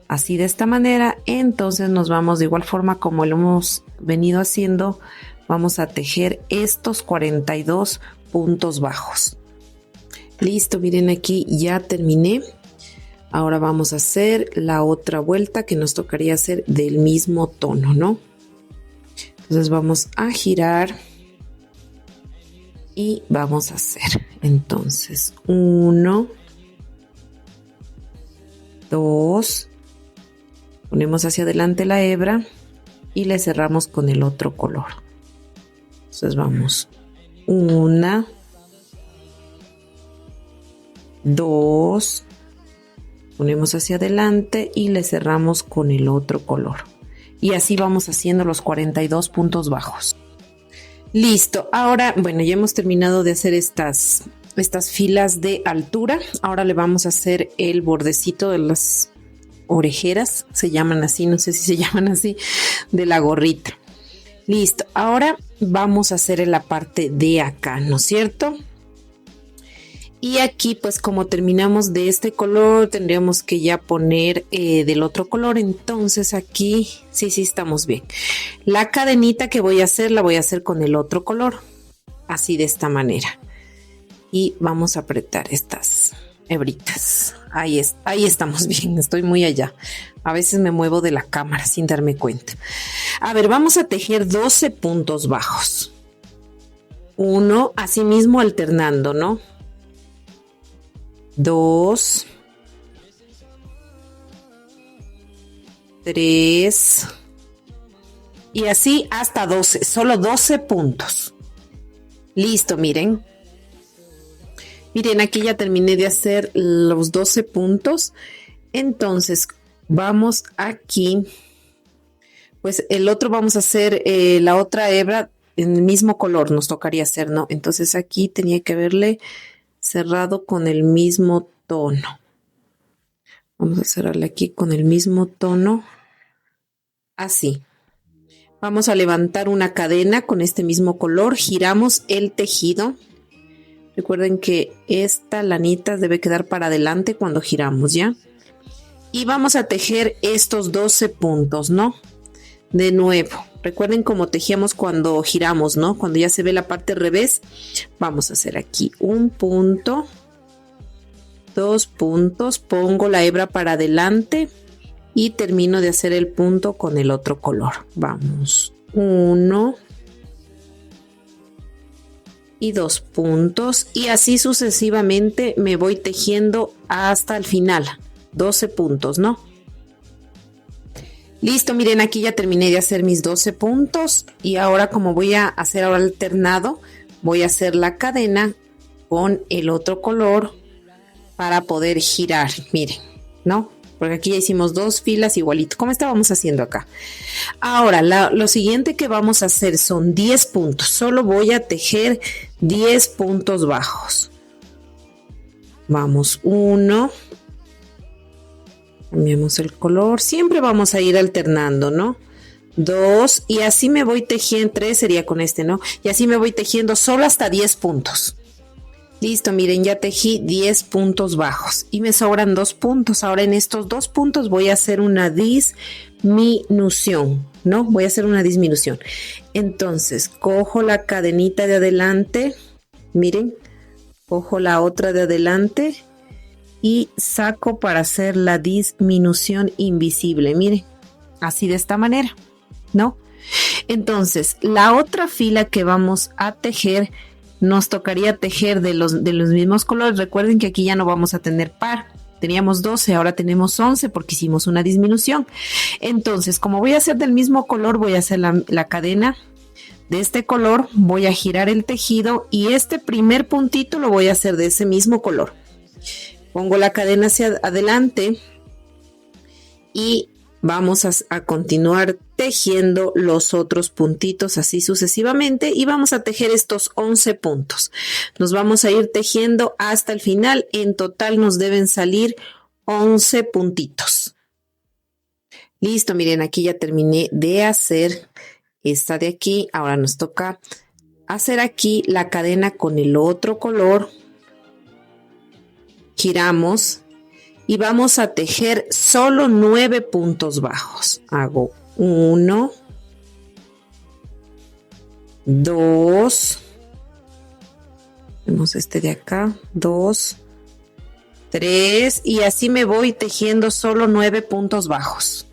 Speaker 1: Así de esta manera, entonces nos vamos de igual forma como lo hemos venido haciendo, vamos a tejer estos 42 puntos bajos. Listo, miren, aquí ya terminé. Ahora vamos a hacer la otra vuelta que nos tocaría hacer del mismo tono, ¿no? Entonces vamos a girar y vamos a hacer entonces 1, 2, ponemos hacia adelante la hebra y le cerramos con el otro color. Entonces vamos 1, 2, ponemos hacia adelante y le cerramos con el otro color. Y así vamos haciendo los 42 puntos bajos. Listo, ahora, bueno, ya hemos terminado de hacer estas filas de altura. Ahora le vamos a hacer el bordecito de las orejeras, se llaman así, no sé si se llaman así, de la gorrita. Listo, ahora vamos a hacer en la parte de acá, ¿no es cierto? Y aquí, pues como terminamos de este color, tendríamos que ya poner del otro color. Entonces aquí, sí, estamos bien. La cadenita que voy a hacer, la voy a hacer con el otro color. Así de esta manera. Y vamos a apretar estas hebritas. Ahí estamos bien, estoy muy allá. A veces me muevo de la cámara sin darme cuenta. A ver, vamos a tejer 12 puntos bajos. Uno, así mismo alternando, ¿no? 2, 3 y así hasta 12, solo 12 puntos. Listo, miren. Miren, aquí ya terminé de hacer los 12 puntos. Entonces, vamos aquí. Pues el otro vamos a hacer la otra hebra en el mismo color, nos tocaría hacer, ¿no? Entonces aquí tenía que haberle cerrado con el mismo tono. Vamos a cerrarle aquí con el mismo tono. Así. Vamos a levantar una cadena con este mismo color. Giramos el tejido. Recuerden que esta lanita debe quedar para adelante cuando giramos, ¿ya? Y vamos a tejer estos 12 puntos, ¿no? De nuevo. Recuerden cómo tejíamos cuando giramos, ¿no? Cuando ya se ve la parte revés, vamos a hacer aquí un punto, 2 puntos, pongo la hebra para adelante y termino de hacer el punto con el otro color. Vamos, 1 y 2 puntos y así sucesivamente me voy tejiendo hasta el final, 12 puntos, ¿no? Listo, miren, aquí ya terminé de hacer mis 12 puntos y ahora como voy a hacer ahora alternado, voy a hacer la cadena con el otro color para poder girar, miren, ¿no? Porque aquí ya hicimos 2 filas igualito, como estábamos haciendo acá. Ahora, lo siguiente que vamos a hacer son 10 puntos, solo voy a tejer 10 puntos bajos. Vamos, 1. Cambiamos el color, siempre vamos a ir alternando, ¿no? 2 y así me voy tejiendo, 3 sería con este, ¿no? Y así me voy tejiendo solo hasta 10 puntos. Listo, miren, ya tejí 10 puntos bajos y me sobran 2 puntos. Ahora en estos 2 puntos voy a hacer una disminución, ¿no? Voy a hacer una disminución. Entonces, cojo la cadenita de adelante, miren, cojo la otra de adelante y saco para hacer la disminución invisible. Miren, así de esta manera, ¿no? Entonces, la otra fila que vamos a tejer, nos tocaría tejer de los mismos colores. Recuerden que aquí ya no vamos a tener par. Teníamos 12, ahora tenemos 11 porque hicimos una disminución. Entonces, como voy a hacer del mismo color, voy a hacer la cadena de este color, voy a girar el tejido y este primer puntito lo voy a hacer de ese mismo color. Pongo la cadena hacia adelante y vamos a continuar tejiendo los otros puntitos así sucesivamente y vamos a tejer estos 11 puntos. Nos vamos a ir tejiendo hasta el final. En total nos deben salir 11 puntitos. Listo, miren, aquí ya terminé de hacer esta de aquí. Ahora nos toca hacer aquí la cadena con el otro color. Giramos y vamos a tejer solo 9 puntos bajos. Hago 1, 2, vemos este de acá, 2, 3 y así me voy tejiendo solo 9 puntos bajos.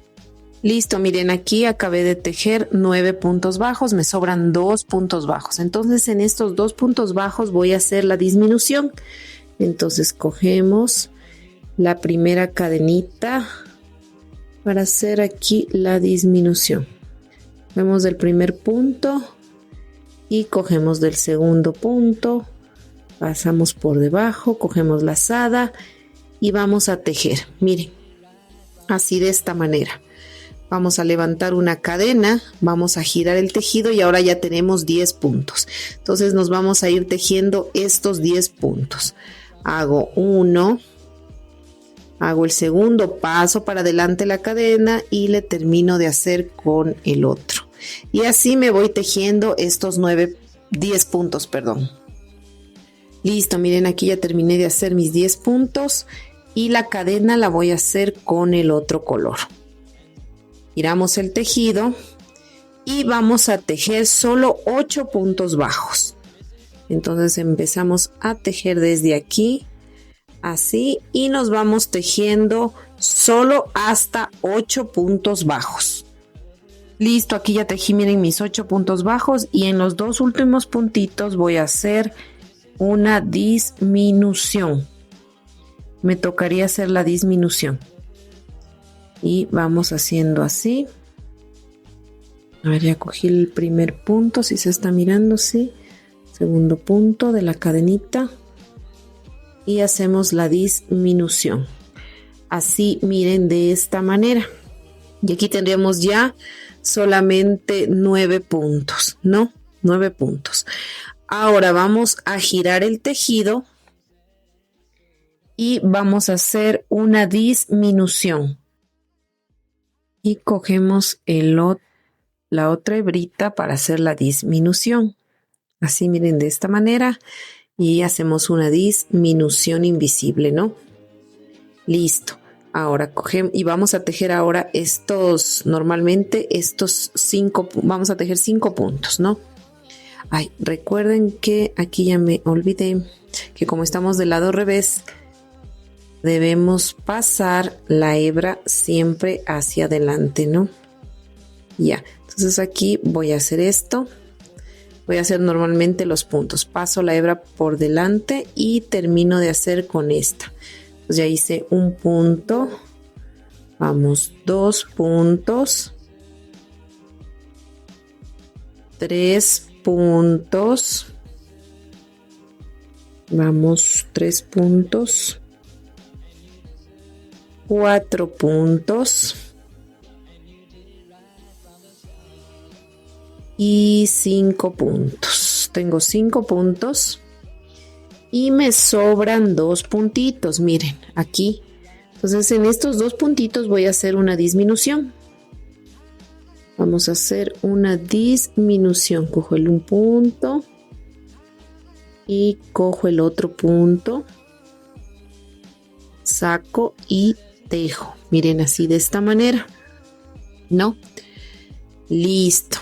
Speaker 1: Listo, miren, aquí acabé de tejer 9 puntos bajos, me sobran 2 puntos bajos. Entonces en estos 2 puntos bajos voy a hacer la disminución. Entonces cogemos la primera cadenita para hacer aquí la disminución. Vemos del primer punto y cogemos del segundo punto, pasamos por debajo, cogemos lazada y vamos a tejer. Miren, así de esta manera. Vamos a levantar una cadena, vamos a girar el tejido y ahora ya tenemos 10 puntos. Entonces nos vamos a ir tejiendo estos 10 puntos. Hago 1, hago el segundo, paso para adelante la cadena y le termino de hacer con el otro. Y así me voy tejiendo estos 10 puntos, perdón. Listo, miren, aquí ya terminé de hacer mis 10 puntos y la cadena la voy a hacer con el otro color. Giramos el tejido y vamos a tejer solo 8 puntos bajos. Entonces empezamos a tejer desde aquí, así, y nos vamos tejiendo solo hasta 8 puntos bajos. Listo, aquí ya tejí, miren, mis 8 puntos bajos y en los 2 últimos puntitos voy a hacer una disminución. Me tocaría hacer la disminución. Y vamos haciendo así. A ver, ya cogí el primer punto, si se está mirando, sí. Segundo punto de la cadenita. Y hacemos la disminución. Así, miren, de esta manera. Y aquí tendríamos ya solamente 9 puntos, ¿no? 9 puntos. Ahora vamos a girar el tejido. Y vamos a hacer una disminución. Y cogemos la otra hebrita para hacer la disminución. Así, miren, de esta manera. Y hacemos una disminución invisible, ¿no? Listo. Ahora cogemos y vamos a tejer ahora normalmente estos 5, vamos a tejer 5 puntos, ¿no? Ay, recuerden que aquí ya me olvidé que como estamos del lado revés, debemos pasar la hebra siempre hacia adelante, ¿no? Ya, entonces aquí voy a hacer esto. Voy a hacer normalmente los puntos. Paso la hebra por delante y termino de hacer con esta. Entonces ya hice un punto. Vamos, 2 puntos. 3 puntos. Vamos, 3 puntos. 4 puntos y 5 puntos. Tengo 5 puntos y me sobran 2 puntitos, miren, aquí. Entonces en estos 2 puntitos voy a hacer una disminución. Vamos a hacer una disminución. Cojo un punto y cojo el otro punto. Saco y tejo, miren, así de esta manera, ¿no? Listo.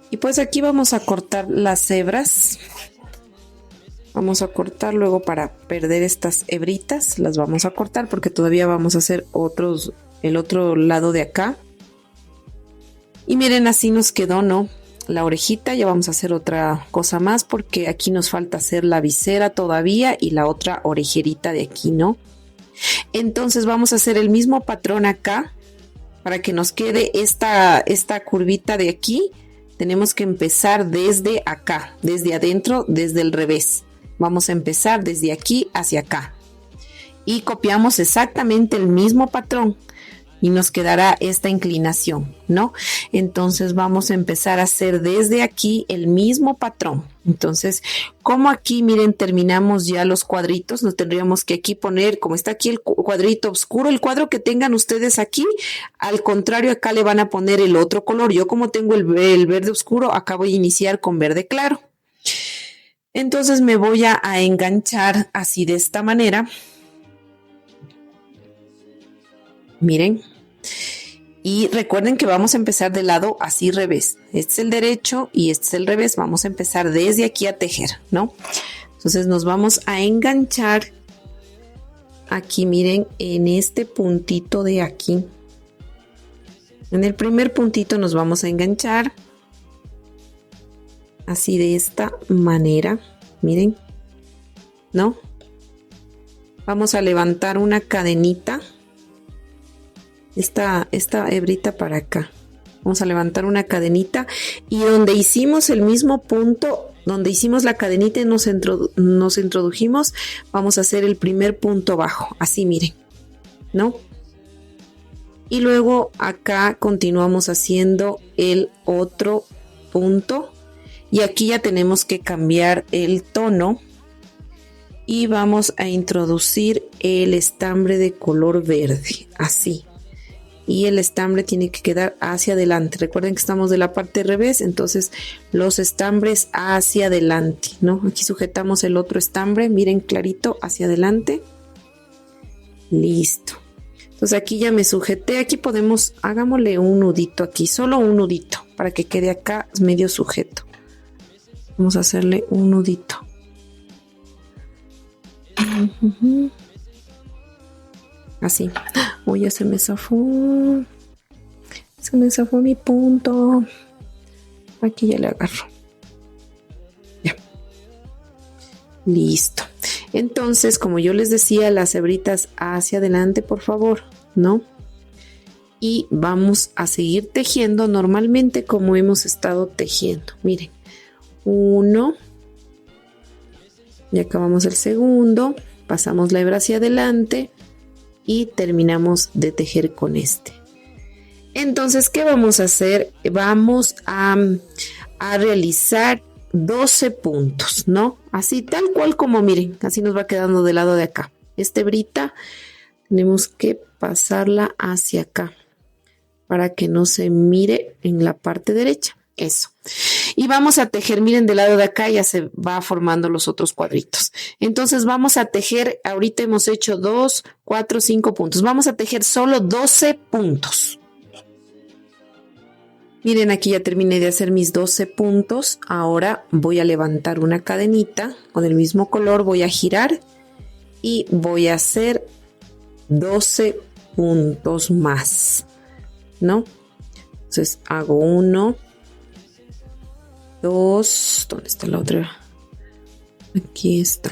Speaker 1: Y pues aquí vamos a cortar las hebras. Vamos a cortar luego para perder estas hebritas, las vamos a cortar porque todavía vamos a hacer el otro lado de acá. Y miren, así nos quedó, ¿no? La orejita. Ya vamos a hacer otra cosa más porque aquí nos falta hacer la visera todavía y la otra orejerita de aquí, ¿no? Entonces vamos a hacer el mismo patrón acá para que nos quede esta curvita de aquí. Tenemos que empezar desde acá, desde adentro, desde el revés. Vamos a empezar desde aquí hacia acá y copiamos exactamente el mismo patrón y nos quedará esta inclinación, ¿no? Entonces vamos a empezar a hacer desde aquí el mismo patrón. Entonces, como aquí, miren, terminamos ya los cuadritos, nos tendríamos que aquí poner, como está aquí el cuadrito oscuro, el cuadro que tengan ustedes aquí, al contrario, acá le van a poner el otro color. Yo como tengo el verde oscuro, acá voy a iniciar con verde claro. Entonces me voy a enganchar así de esta manera. Miren. Y recuerden que vamos a empezar del lado así revés. Este es el derecho y este es el revés. Vamos a empezar desde aquí a tejer, ¿no? Entonces nos vamos a enganchar aquí, miren, en este puntito de aquí. En el primer puntito nos vamos a enganchar. Así de esta manera, miren, ¿no? Vamos a levantar una cadenita, esta hebrita para acá. Vamos a levantar una cadenita y donde hicimos el mismo punto, donde hicimos la cadenita y nos introdujimos, vamos a hacer el primer punto bajo, así miren, ¿no? Y luego acá continuamos haciendo el otro punto. Y aquí ya tenemos que cambiar el tono y vamos a introducir el estambre de color verde, así. Y el estambre tiene que quedar hacia adelante. Recuerden que estamos de la parte revés, entonces los estambres hacia adelante, ¿no? Aquí sujetamos el otro estambre, miren clarito, hacia adelante. Listo. Entonces aquí ya me sujeté, aquí podemos, hagámosle un nudito aquí, solo un nudito, para que quede acá medio sujeto. Vamos a hacerle un nudito. Así. Uy, ya se me zafó. Se me zafó mi punto. Aquí ya le agarro. Ya. Listo. Entonces, como yo les decía, las hebritas hacia adelante, por favor, ¿no? Y vamos a seguir tejiendo normalmente como hemos estado tejiendo. Miren. 1 y acabamos el segundo, pasamos la hebra hacia adelante y terminamos de tejer con este. Entonces, ¿qué vamos a hacer? Vamos a realizar 12 puntos, ¿no? Así tal cual como miren, así nos va quedando del lado de acá. Esta hebrita tenemos que pasarla hacia acá para que no se mire en la parte derecha. Eso. Y vamos a tejer, miren, del lado de acá ya se va formando los otros cuadritos. Entonces vamos a tejer, ahorita hemos hecho 2, 4, 5 puntos. Vamos a tejer solo 12 puntos. Miren, aquí ya terminé de hacer mis 12 puntos. Ahora voy a levantar una cadenita con el mismo color, voy a girar y voy a hacer 12 puntos más, ¿no? Entonces hago 1, 2, ¿dónde está la otra? Aquí está.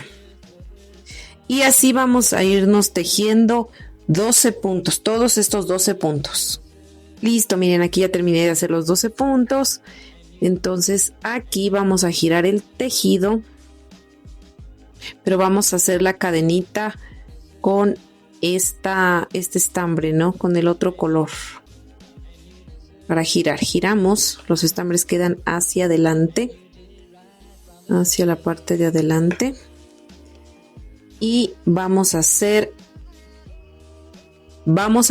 Speaker 1: Y así vamos a irnos tejiendo 12 puntos, todos estos 12 puntos. Listo, miren, aquí ya terminé de hacer los 12 puntos. Entonces aquí vamos a girar el tejido, pero vamos a hacer la cadenita con este estambre, ¿no? Con el otro color. Para girar, giramos, los estambres quedan hacia adelante, hacia la parte de adelante. Y vamos a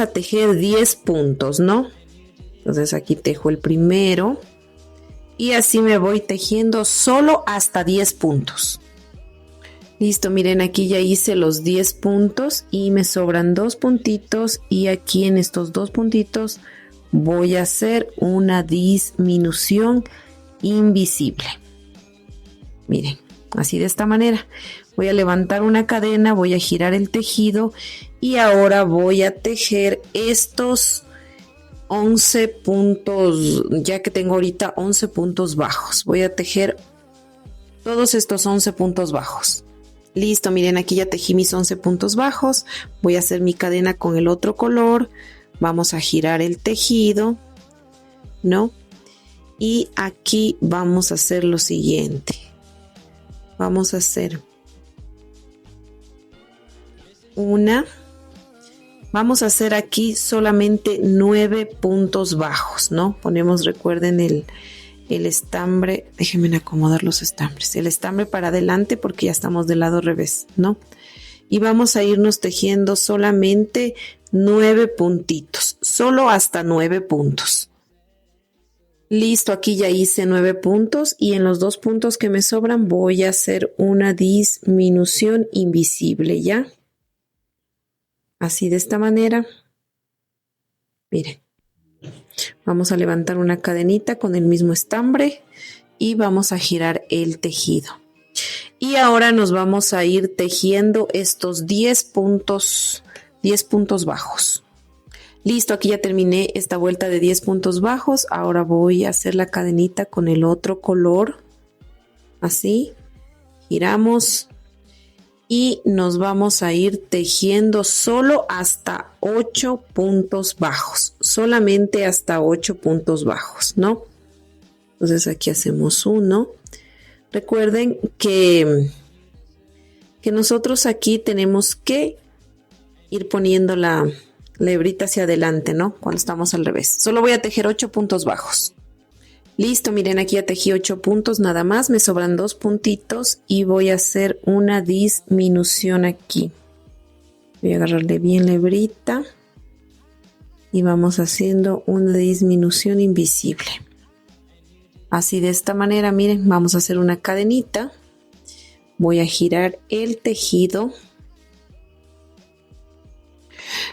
Speaker 1: tejer 10 puntos, ¿no? Entonces aquí tejo el primero y así me voy tejiendo solo hasta 10 puntos. Listo, miren, aquí ya hice los 10 puntos y me sobran 2 puntitos y aquí en estos 2 puntitos voy a hacer una disminución invisible. Miren, así de esta manera. Voy a levantar una cadena, voy a girar el tejido y ahora voy a tejer estos 11 puntos, ya que tengo ahorita 11 puntos bajos. Voy a tejer todos estos 11 puntos bajos. Listo, miren, aquí ya tejí mis 11 puntos bajos. Voy a hacer mi cadena con el otro color. Vamos a girar el tejido, ¿no? Y aquí vamos a hacer lo siguiente. Vamos a hacer vamos a hacer aquí solamente 9 puntos bajos, ¿no? Ponemos, recuerden, el estambre. Déjenme acomodar los estambres. El estambre para adelante porque ya estamos del lado revés, ¿no? Y vamos a irnos tejiendo solamente 9 puntitos, solo hasta 9 puntos. Listo, aquí ya hice 9 puntos y en los 2 puntos que me sobran voy a hacer una disminución invisible, ¿ya? Así de esta manera. Miren. Vamos a levantar una cadenita con el mismo estambre y vamos a girar el tejido. Y ahora nos vamos a ir tejiendo estos 10 puntos bajos. Listo, aquí ya terminé esta vuelta de 10 puntos bajos. Ahora voy a hacer la cadenita con el otro color. Así. Giramos. Y nos vamos a ir tejiendo solo hasta 8 puntos bajos. Solamente hasta 8 puntos bajos, ¿no? Entonces aquí hacemos uno. Recuerden que nosotros aquí tenemos que ir poniendo la hebrita hacia adelante, ¿no? Cuando estamos al revés. Solo voy a tejer 8 puntos bajos. Listo, miren, aquí ya tejí 8 puntos nada más. Me sobran 2 puntitos y voy a hacer una disminución aquí. Voy a agarrarle bien la hebrita y vamos haciendo una disminución invisible. Así de esta manera, miren, vamos a hacer una cadenita. Voy a girar el tejido.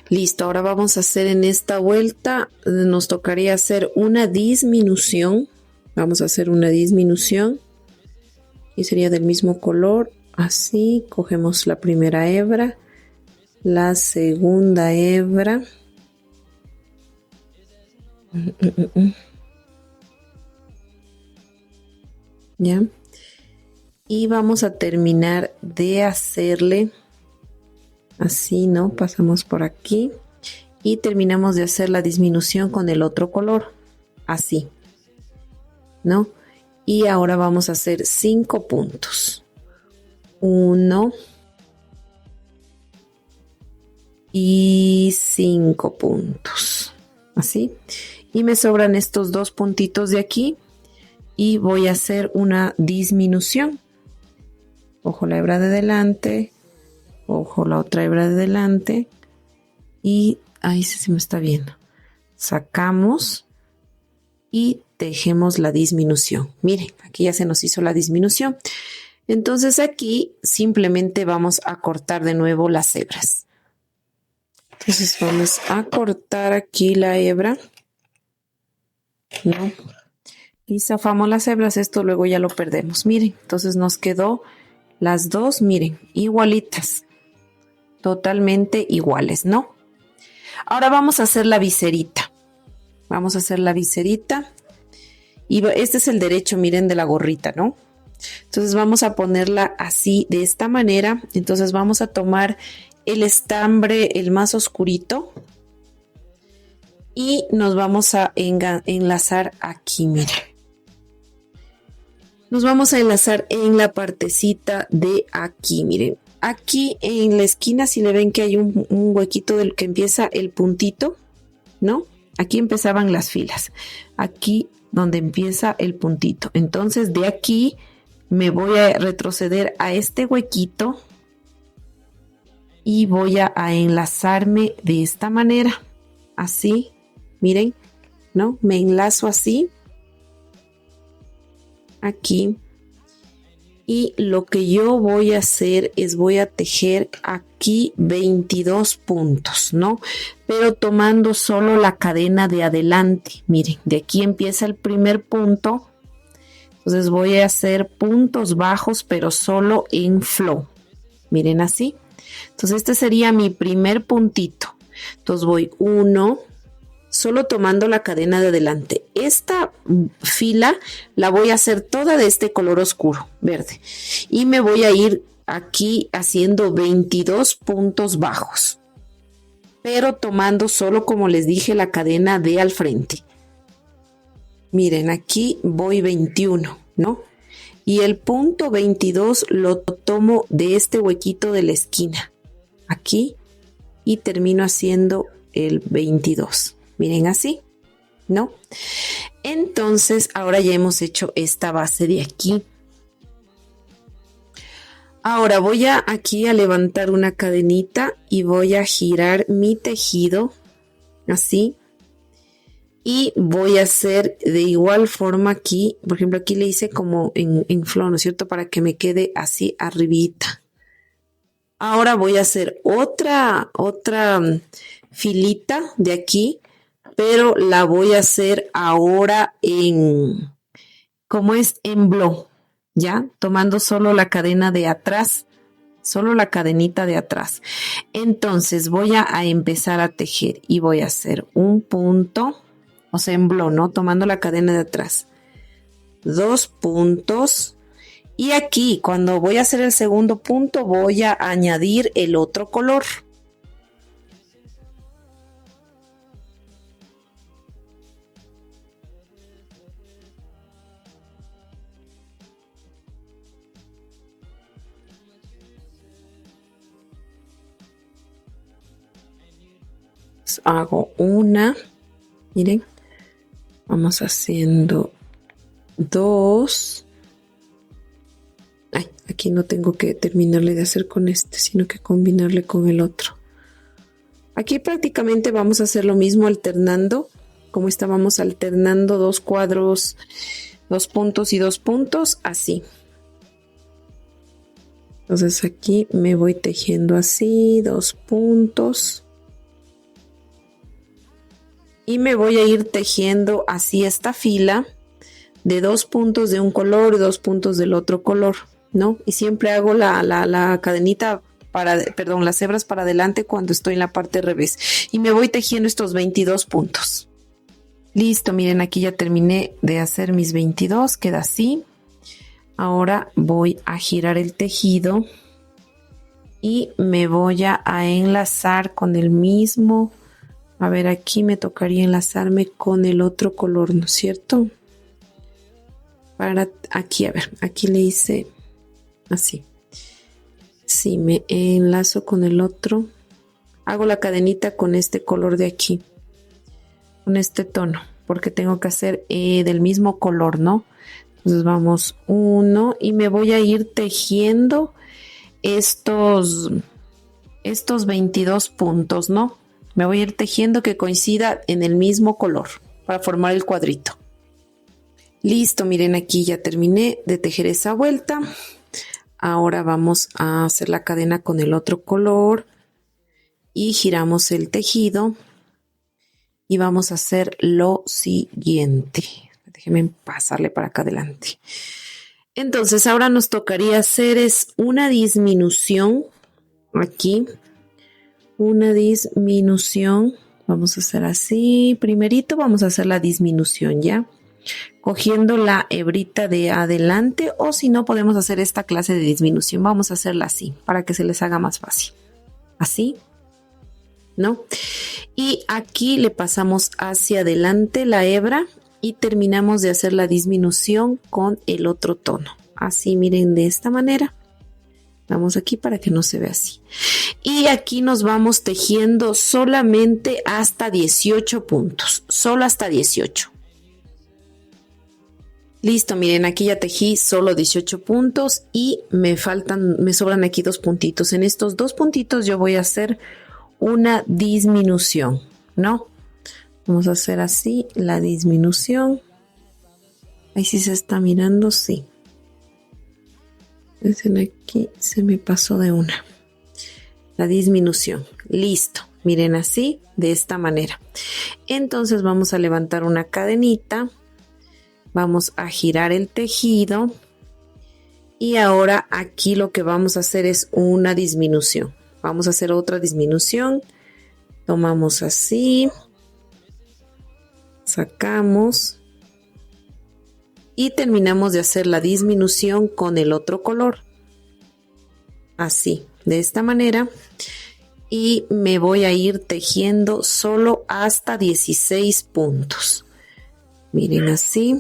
Speaker 1: Listo, ahora vamos a hacer en esta vuelta, nos tocaría hacer una disminución. Vamos a hacer una disminución y sería del mismo color. Así, cogemos la primera hebra, la segunda hebra. ¿Ya? Y vamos a terminar de hacerle así, ¿no? Pasamos por aquí y terminamos de hacer la disminución con el otro color. Así, ¿no? Y ahora vamos a hacer 5 puntos. 1 y 5 puntos. Así. Y me sobran estos 2 puntitos de aquí. Y voy a hacer una disminución. Ojo la hebra de delante. Ojo la otra hebra de delante. Y ahí se me está viendo. Sacamos. Y tejemos la disminución. Miren, aquí ya se nos hizo la disminución. Entonces aquí simplemente vamos a cortar de nuevo las hebras. Entonces vamos a cortar aquí la hebra. ¿No? Y zafamos las hebras. Esto luego ya lo perdemos. Miren, entonces nos quedó las dos, miren, igualitas. Totalmente iguales, ¿no? Ahora vamos a hacer la viserita. Vamos a hacer la viserita. Y este es el derecho, miren, de la gorrita, ¿no? Entonces vamos a ponerla así, de esta manera. Entonces vamos a tomar el estambre, el más oscurito. Y nos vamos a enlazar aquí, miren. Nos vamos a enlazar en la partecita de aquí, miren. Aquí en la esquina, si le ven que hay un huequito del que empieza el puntito, ¿no? Aquí empezaban las filas. Aquí donde empieza el puntito. Entonces de aquí me voy a retroceder a este huequito y voy a enlazarme de esta manera. Así, miren, ¿no? Me enlazo así. Aquí. Y lo que yo voy a hacer es voy a tejer aquí 22 puntos, ¿no? Pero tomando solo la cadena de adelante. Miren, de aquí empieza el primer punto. Entonces voy a hacer puntos bajos, pero solo en flow. Miren así. Entonces este sería mi primer puntito. Entonces voy 1, solo tomando la cadena de adelante. Esta fila la voy a hacer toda de este color oscuro, verde. Y me voy a ir aquí haciendo 22 puntos bajos. Pero tomando solo, como les dije, la cadena de al frente. Miren, aquí voy 21, ¿no? Y el punto 22 lo tomo de este huequito de la esquina. Aquí. Y termino haciendo el 22. Miren así, ¿no? Entonces, ahora ya hemos hecho esta base de aquí. Ahora voy aquí a levantar una cadenita y voy a girar mi tejido, así. Y voy a hacer de igual forma aquí, por ejemplo, aquí le hice como en flor, ¿no es cierto? Para que me quede así arribita. Ahora voy a hacer otra filita de aquí, pero la voy a hacer ahora como es en blow, ¿ya? Tomando solo la cadena de atrás, solo la cadenita de atrás. Entonces voy a empezar a tejer y voy a hacer un punto, o sea, en blow, ¿no? Tomando la cadena de atrás. 2 puntos. Y aquí, cuando voy a hacer el segundo punto, voy a añadir el otro color. Hago una, miren, vamos haciendo 2. Ay, aquí no tengo que terminarle de hacer con este, sino que combinarle con el otro. Aquí prácticamente vamos a hacer lo mismo alternando, como estábamos alternando 2 cuadros, 2 puntos y 2 puntos, así. Entonces aquí me voy tejiendo así, 2 puntos. Y me voy a ir tejiendo así esta fila de 2 puntos de un color y 2 puntos del otro color, ¿no? Y siempre hago la cadenita las hebras para adelante cuando estoy en la parte revés. Y me voy tejiendo estos 22 puntos. Listo, miren, aquí ya terminé de hacer mis 22, queda así. Ahora voy a girar el tejido y me voy a enlazar con el mismo. A ver, aquí me tocaría enlazarme con el otro color, ¿no es cierto? Para aquí, a ver, aquí le hice así. Sí, me enlazo con el otro. Hago la cadenita con este color de aquí. Con este tono, porque tengo que hacer del mismo color, ¿no? Entonces vamos 1 y me voy a ir tejiendo estos 22 puntos, ¿no? Me voy a ir tejiendo que coincida en el mismo color para formar el cuadrito. Listo, miren, aquí ya terminé de tejer esa vuelta. Ahora vamos a hacer la cadena con el otro color y giramos el tejido y vamos a hacer lo siguiente. Déjenme pasarle para acá adelante. Entonces ahora nos tocaría hacer una disminución aquí. Una disminución, vamos a hacer así, primerito vamos a hacer la disminución, ¿ya? Cogiendo la hebrita de adelante o si no podemos hacer esta clase de disminución, vamos a hacerla así para que se les haga más fácil, así, ¿no? Y aquí le pasamos hacia adelante la hebra y terminamos de hacer la disminución con el otro tono, así miren de esta manera. Vamos aquí para que no se vea así. Y aquí nos vamos tejiendo solamente hasta 18 puntos. Solo hasta 18. Listo, miren, aquí ya tejí solo 18 puntos y me sobran aquí 2 puntitos. En estos 2 puntitos yo voy a hacer una disminución, ¿no? Vamos a hacer así la disminución. Ahí sí se está mirando, sí. Aquí se me pasó de una. La disminución. Listo. Miren así, de esta manera. Entonces vamos a levantar una cadenita Vamos a girar el tejido. Y ahora aquí lo que vamos a hacer es una disminución. Vamos a hacer otra disminución. Tomamos así. Sacamos. Y terminamos de hacer la disminución con el otro color. Así, de esta manera. Y me voy a ir tejiendo solo hasta 16 puntos. Miren así.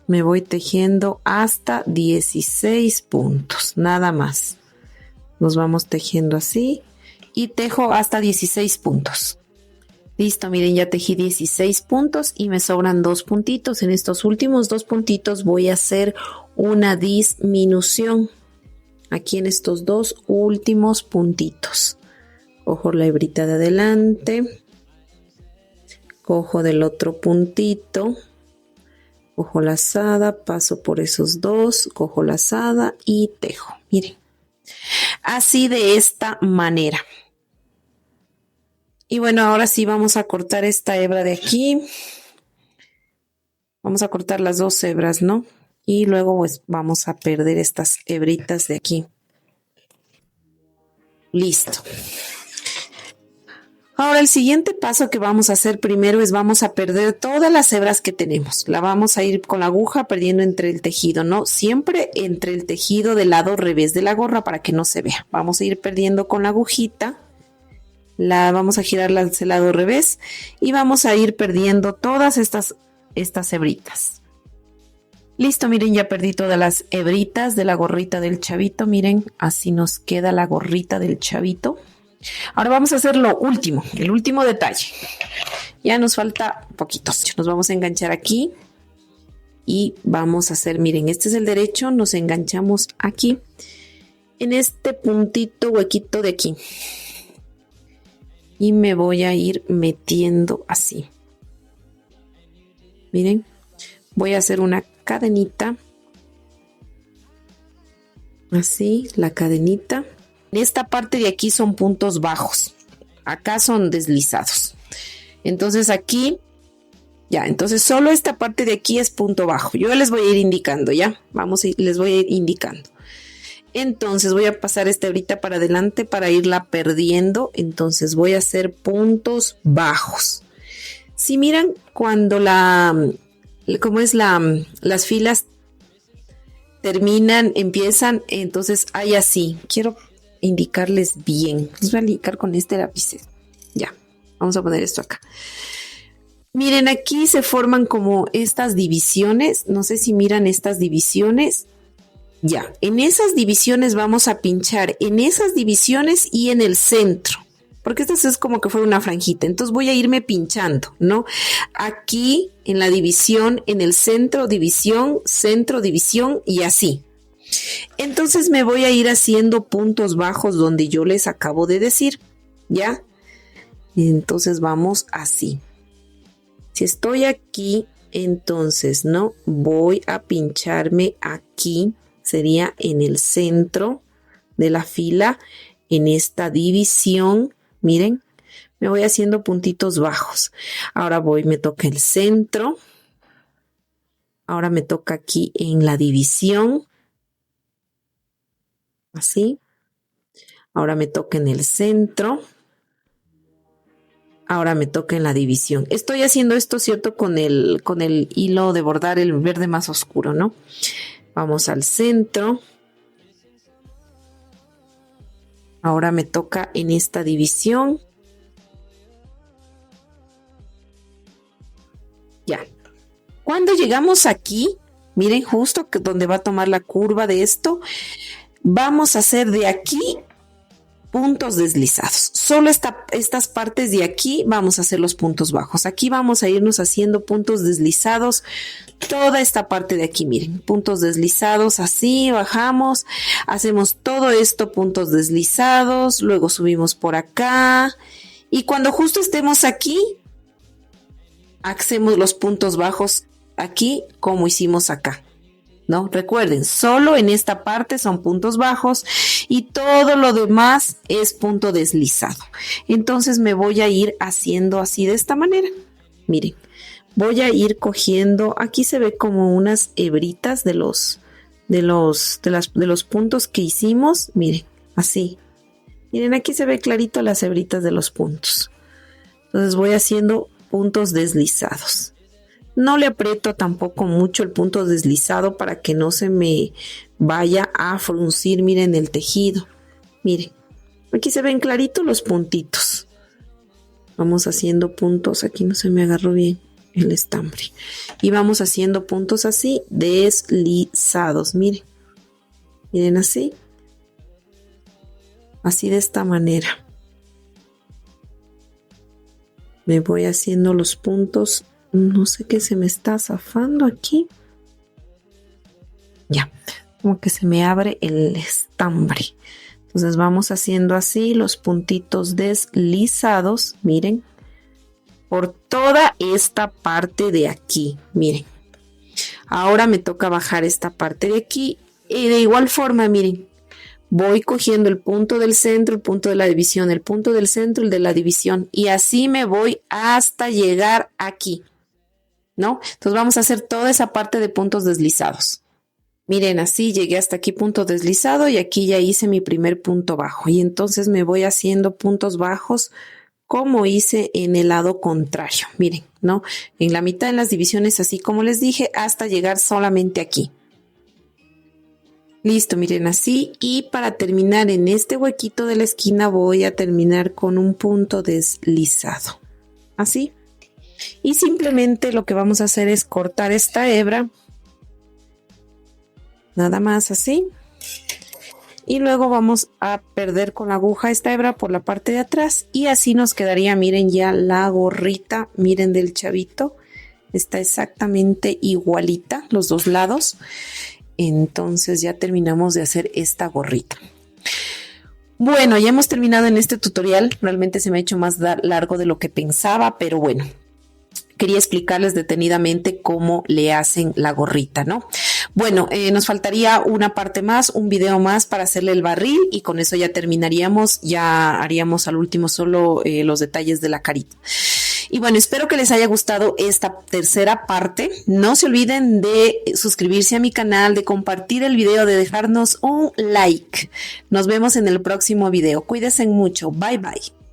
Speaker 1: Me voy tejiendo hasta 16 puntos, nada más. Nos vamos tejiendo así y tejo hasta 16 puntos. Listo, miren, ya tejí 16 puntos y me sobran 2 puntitos. En estos últimos 2 puntitos voy a hacer una disminución. Aquí en estos 2 últimos puntitos. Cojo la hebrita de adelante. Cojo del otro puntito. Cojo lazada, paso por esos 2, cojo lazada y tejo. Miren, así de esta manera. Y bueno, ahora sí vamos a cortar esta hebra de aquí. Vamos a cortar las 2 hebras, ¿no? Y luego pues vamos a perder estas hebritas de aquí. Listo. Ahora el siguiente paso que vamos a hacer primero es vamos a perder todas las hebras que tenemos. La vamos a ir con la aguja perdiendo entre el tejido, ¿no? Siempre entre el tejido del lado revés de la gorra para que no se vea. Vamos a ir perdiendo con la agujita. Vamos a girarla hacia el lado revés y vamos a ir perdiendo todas estas hebritas. Listo, miren, ya perdí todas las hebritas de la gorrita del chavito. Miren, así nos queda la gorrita del chavito. Ahora vamos a hacer lo último, el último detalle. Ya nos falta poquitos. Nos vamos a enganchar aquí y vamos a hacer, miren, este es el derecho, nos enganchamos aquí en este puntito huequito de aquí. Y me voy a ir metiendo así. Miren, voy a hacer una cadenita. Así, la cadenita. En esta parte de aquí son puntos bajos. Acá son deslizados. Entonces aquí, ya, entonces solo esta parte de aquí es punto bajo. Yo les voy a ir indicando, ¿ya? Les voy a ir indicando. Entonces voy a pasar esta hebrita para adelante para irla perdiendo. Entonces voy a hacer puntos bajos. Si miran cuando las filas terminan, empiezan, entonces hay así. Quiero indicarles bien. Les voy a indicar con este lápiz. Ya, vamos a poner esto acá. Miren, aquí se forman como estas divisiones. No sé si miran estas divisiones. Ya, en esas divisiones vamos a pinchar en esas divisiones y en el centro. Porque esta es como que fuera una franjita. Entonces voy a irme pinchando, ¿no? Aquí en la división, en el centro, división y así. Entonces me voy a ir haciendo puntos bajos donde yo les acabo de decir, ¿ya? Entonces vamos así. Si estoy aquí, entonces, ¿no? Voy a pincharme aquí, sería en el centro de la fila, en esta división, miren, me voy haciendo puntitos bajos. Ahora me toca el centro. Ahora me toca aquí en la división. Así. Ahora me toca en el centro. Ahora me toca en la división. Estoy haciendo esto, ¿cierto? Con el hilo de bordar, el verde más oscuro, ¿no? Vamos al centro. Ahora me toca en esta división. Ya. Cuando llegamos aquí, miren justo donde va a tomar la curva de esto, vamos a hacer de aquí puntos deslizados. Solo estas partes de aquí vamos a hacer los puntos bajos. Aquí vamos a irnos haciendo puntos deslizados. Toda esta parte de aquí, miren, puntos deslizados, así, bajamos, hacemos todo esto, puntos deslizados, luego subimos por acá y cuando justo estemos aquí, hacemos los puntos bajos aquí como hicimos acá, ¿no? Recuerden, solo en esta parte son puntos bajos y todo lo demás es punto deslizado. Entonces me voy a ir haciendo así de esta manera. miren, voy a ir cogiendo, aquí se ve como unas hebritas de los puntos que hicimos, miren, así. Miren, aquí se ve clarito las hebritas de los puntos. Entonces voy haciendo puntos deslizados. No le aprieto tampoco mucho el punto deslizado para que no se me vaya a fruncir, miren, el tejido. Miren, aquí se ven clarito los puntitos. Vamos haciendo puntos, aquí no se me agarró bien el estambre. Y vamos haciendo puntos así, deslizados, miren. Miren así. Así de esta manera. Me voy haciendo los puntos. No sé qué se me está zafando aquí. Ya, como que se me abre el estambre. Entonces vamos haciendo así los puntitos deslizados. Miren. Por toda esta parte de aquí. Miren. Ahora me toca bajar esta parte de aquí. Y de igual forma, miren. Voy cogiendo el punto del centro, el punto de la división, el punto del centro, el de la división. Y así me voy hasta llegar aquí, ¿no? Entonces vamos a hacer toda esa parte de puntos deslizados. Miren, así llegué hasta aquí punto deslizado y aquí ya hice mi primer punto bajo. Y entonces me voy haciendo puntos bajos como hice en el lado contrario. Miren, ¿no? En la mitad, en las divisiones, así como les dije, hasta llegar solamente aquí. Listo, miren así, y para terminar en este huequito de la esquina voy a terminar con un punto deslizado, así. Y simplemente lo que vamos a hacer es cortar esta hebra, nada más así. Y luego vamos a perder con la aguja esta hebra por la parte de atrás y así nos quedaría, miren ya la gorrita, miren del chavito, está exactamente igualita los dos lados. Entonces ya terminamos de hacer esta gorrita. Bueno, ya hemos terminado en este tutorial. Realmente se me ha hecho más largo de lo que pensaba, pero bueno, quería explicarles detenidamente cómo le hacen la gorrita, ¿no? Bueno, nos faltaría una parte más, un video más para hacerle el barril y con eso ya terminaríamos, ya haríamos al último solo los detalles de la carita. Y bueno, espero que les haya gustado esta tercera parte. No se olviden de suscribirse a mi canal, de compartir el video, de dejarnos un like. Nos vemos en el próximo video. Cuídense mucho. Bye bye.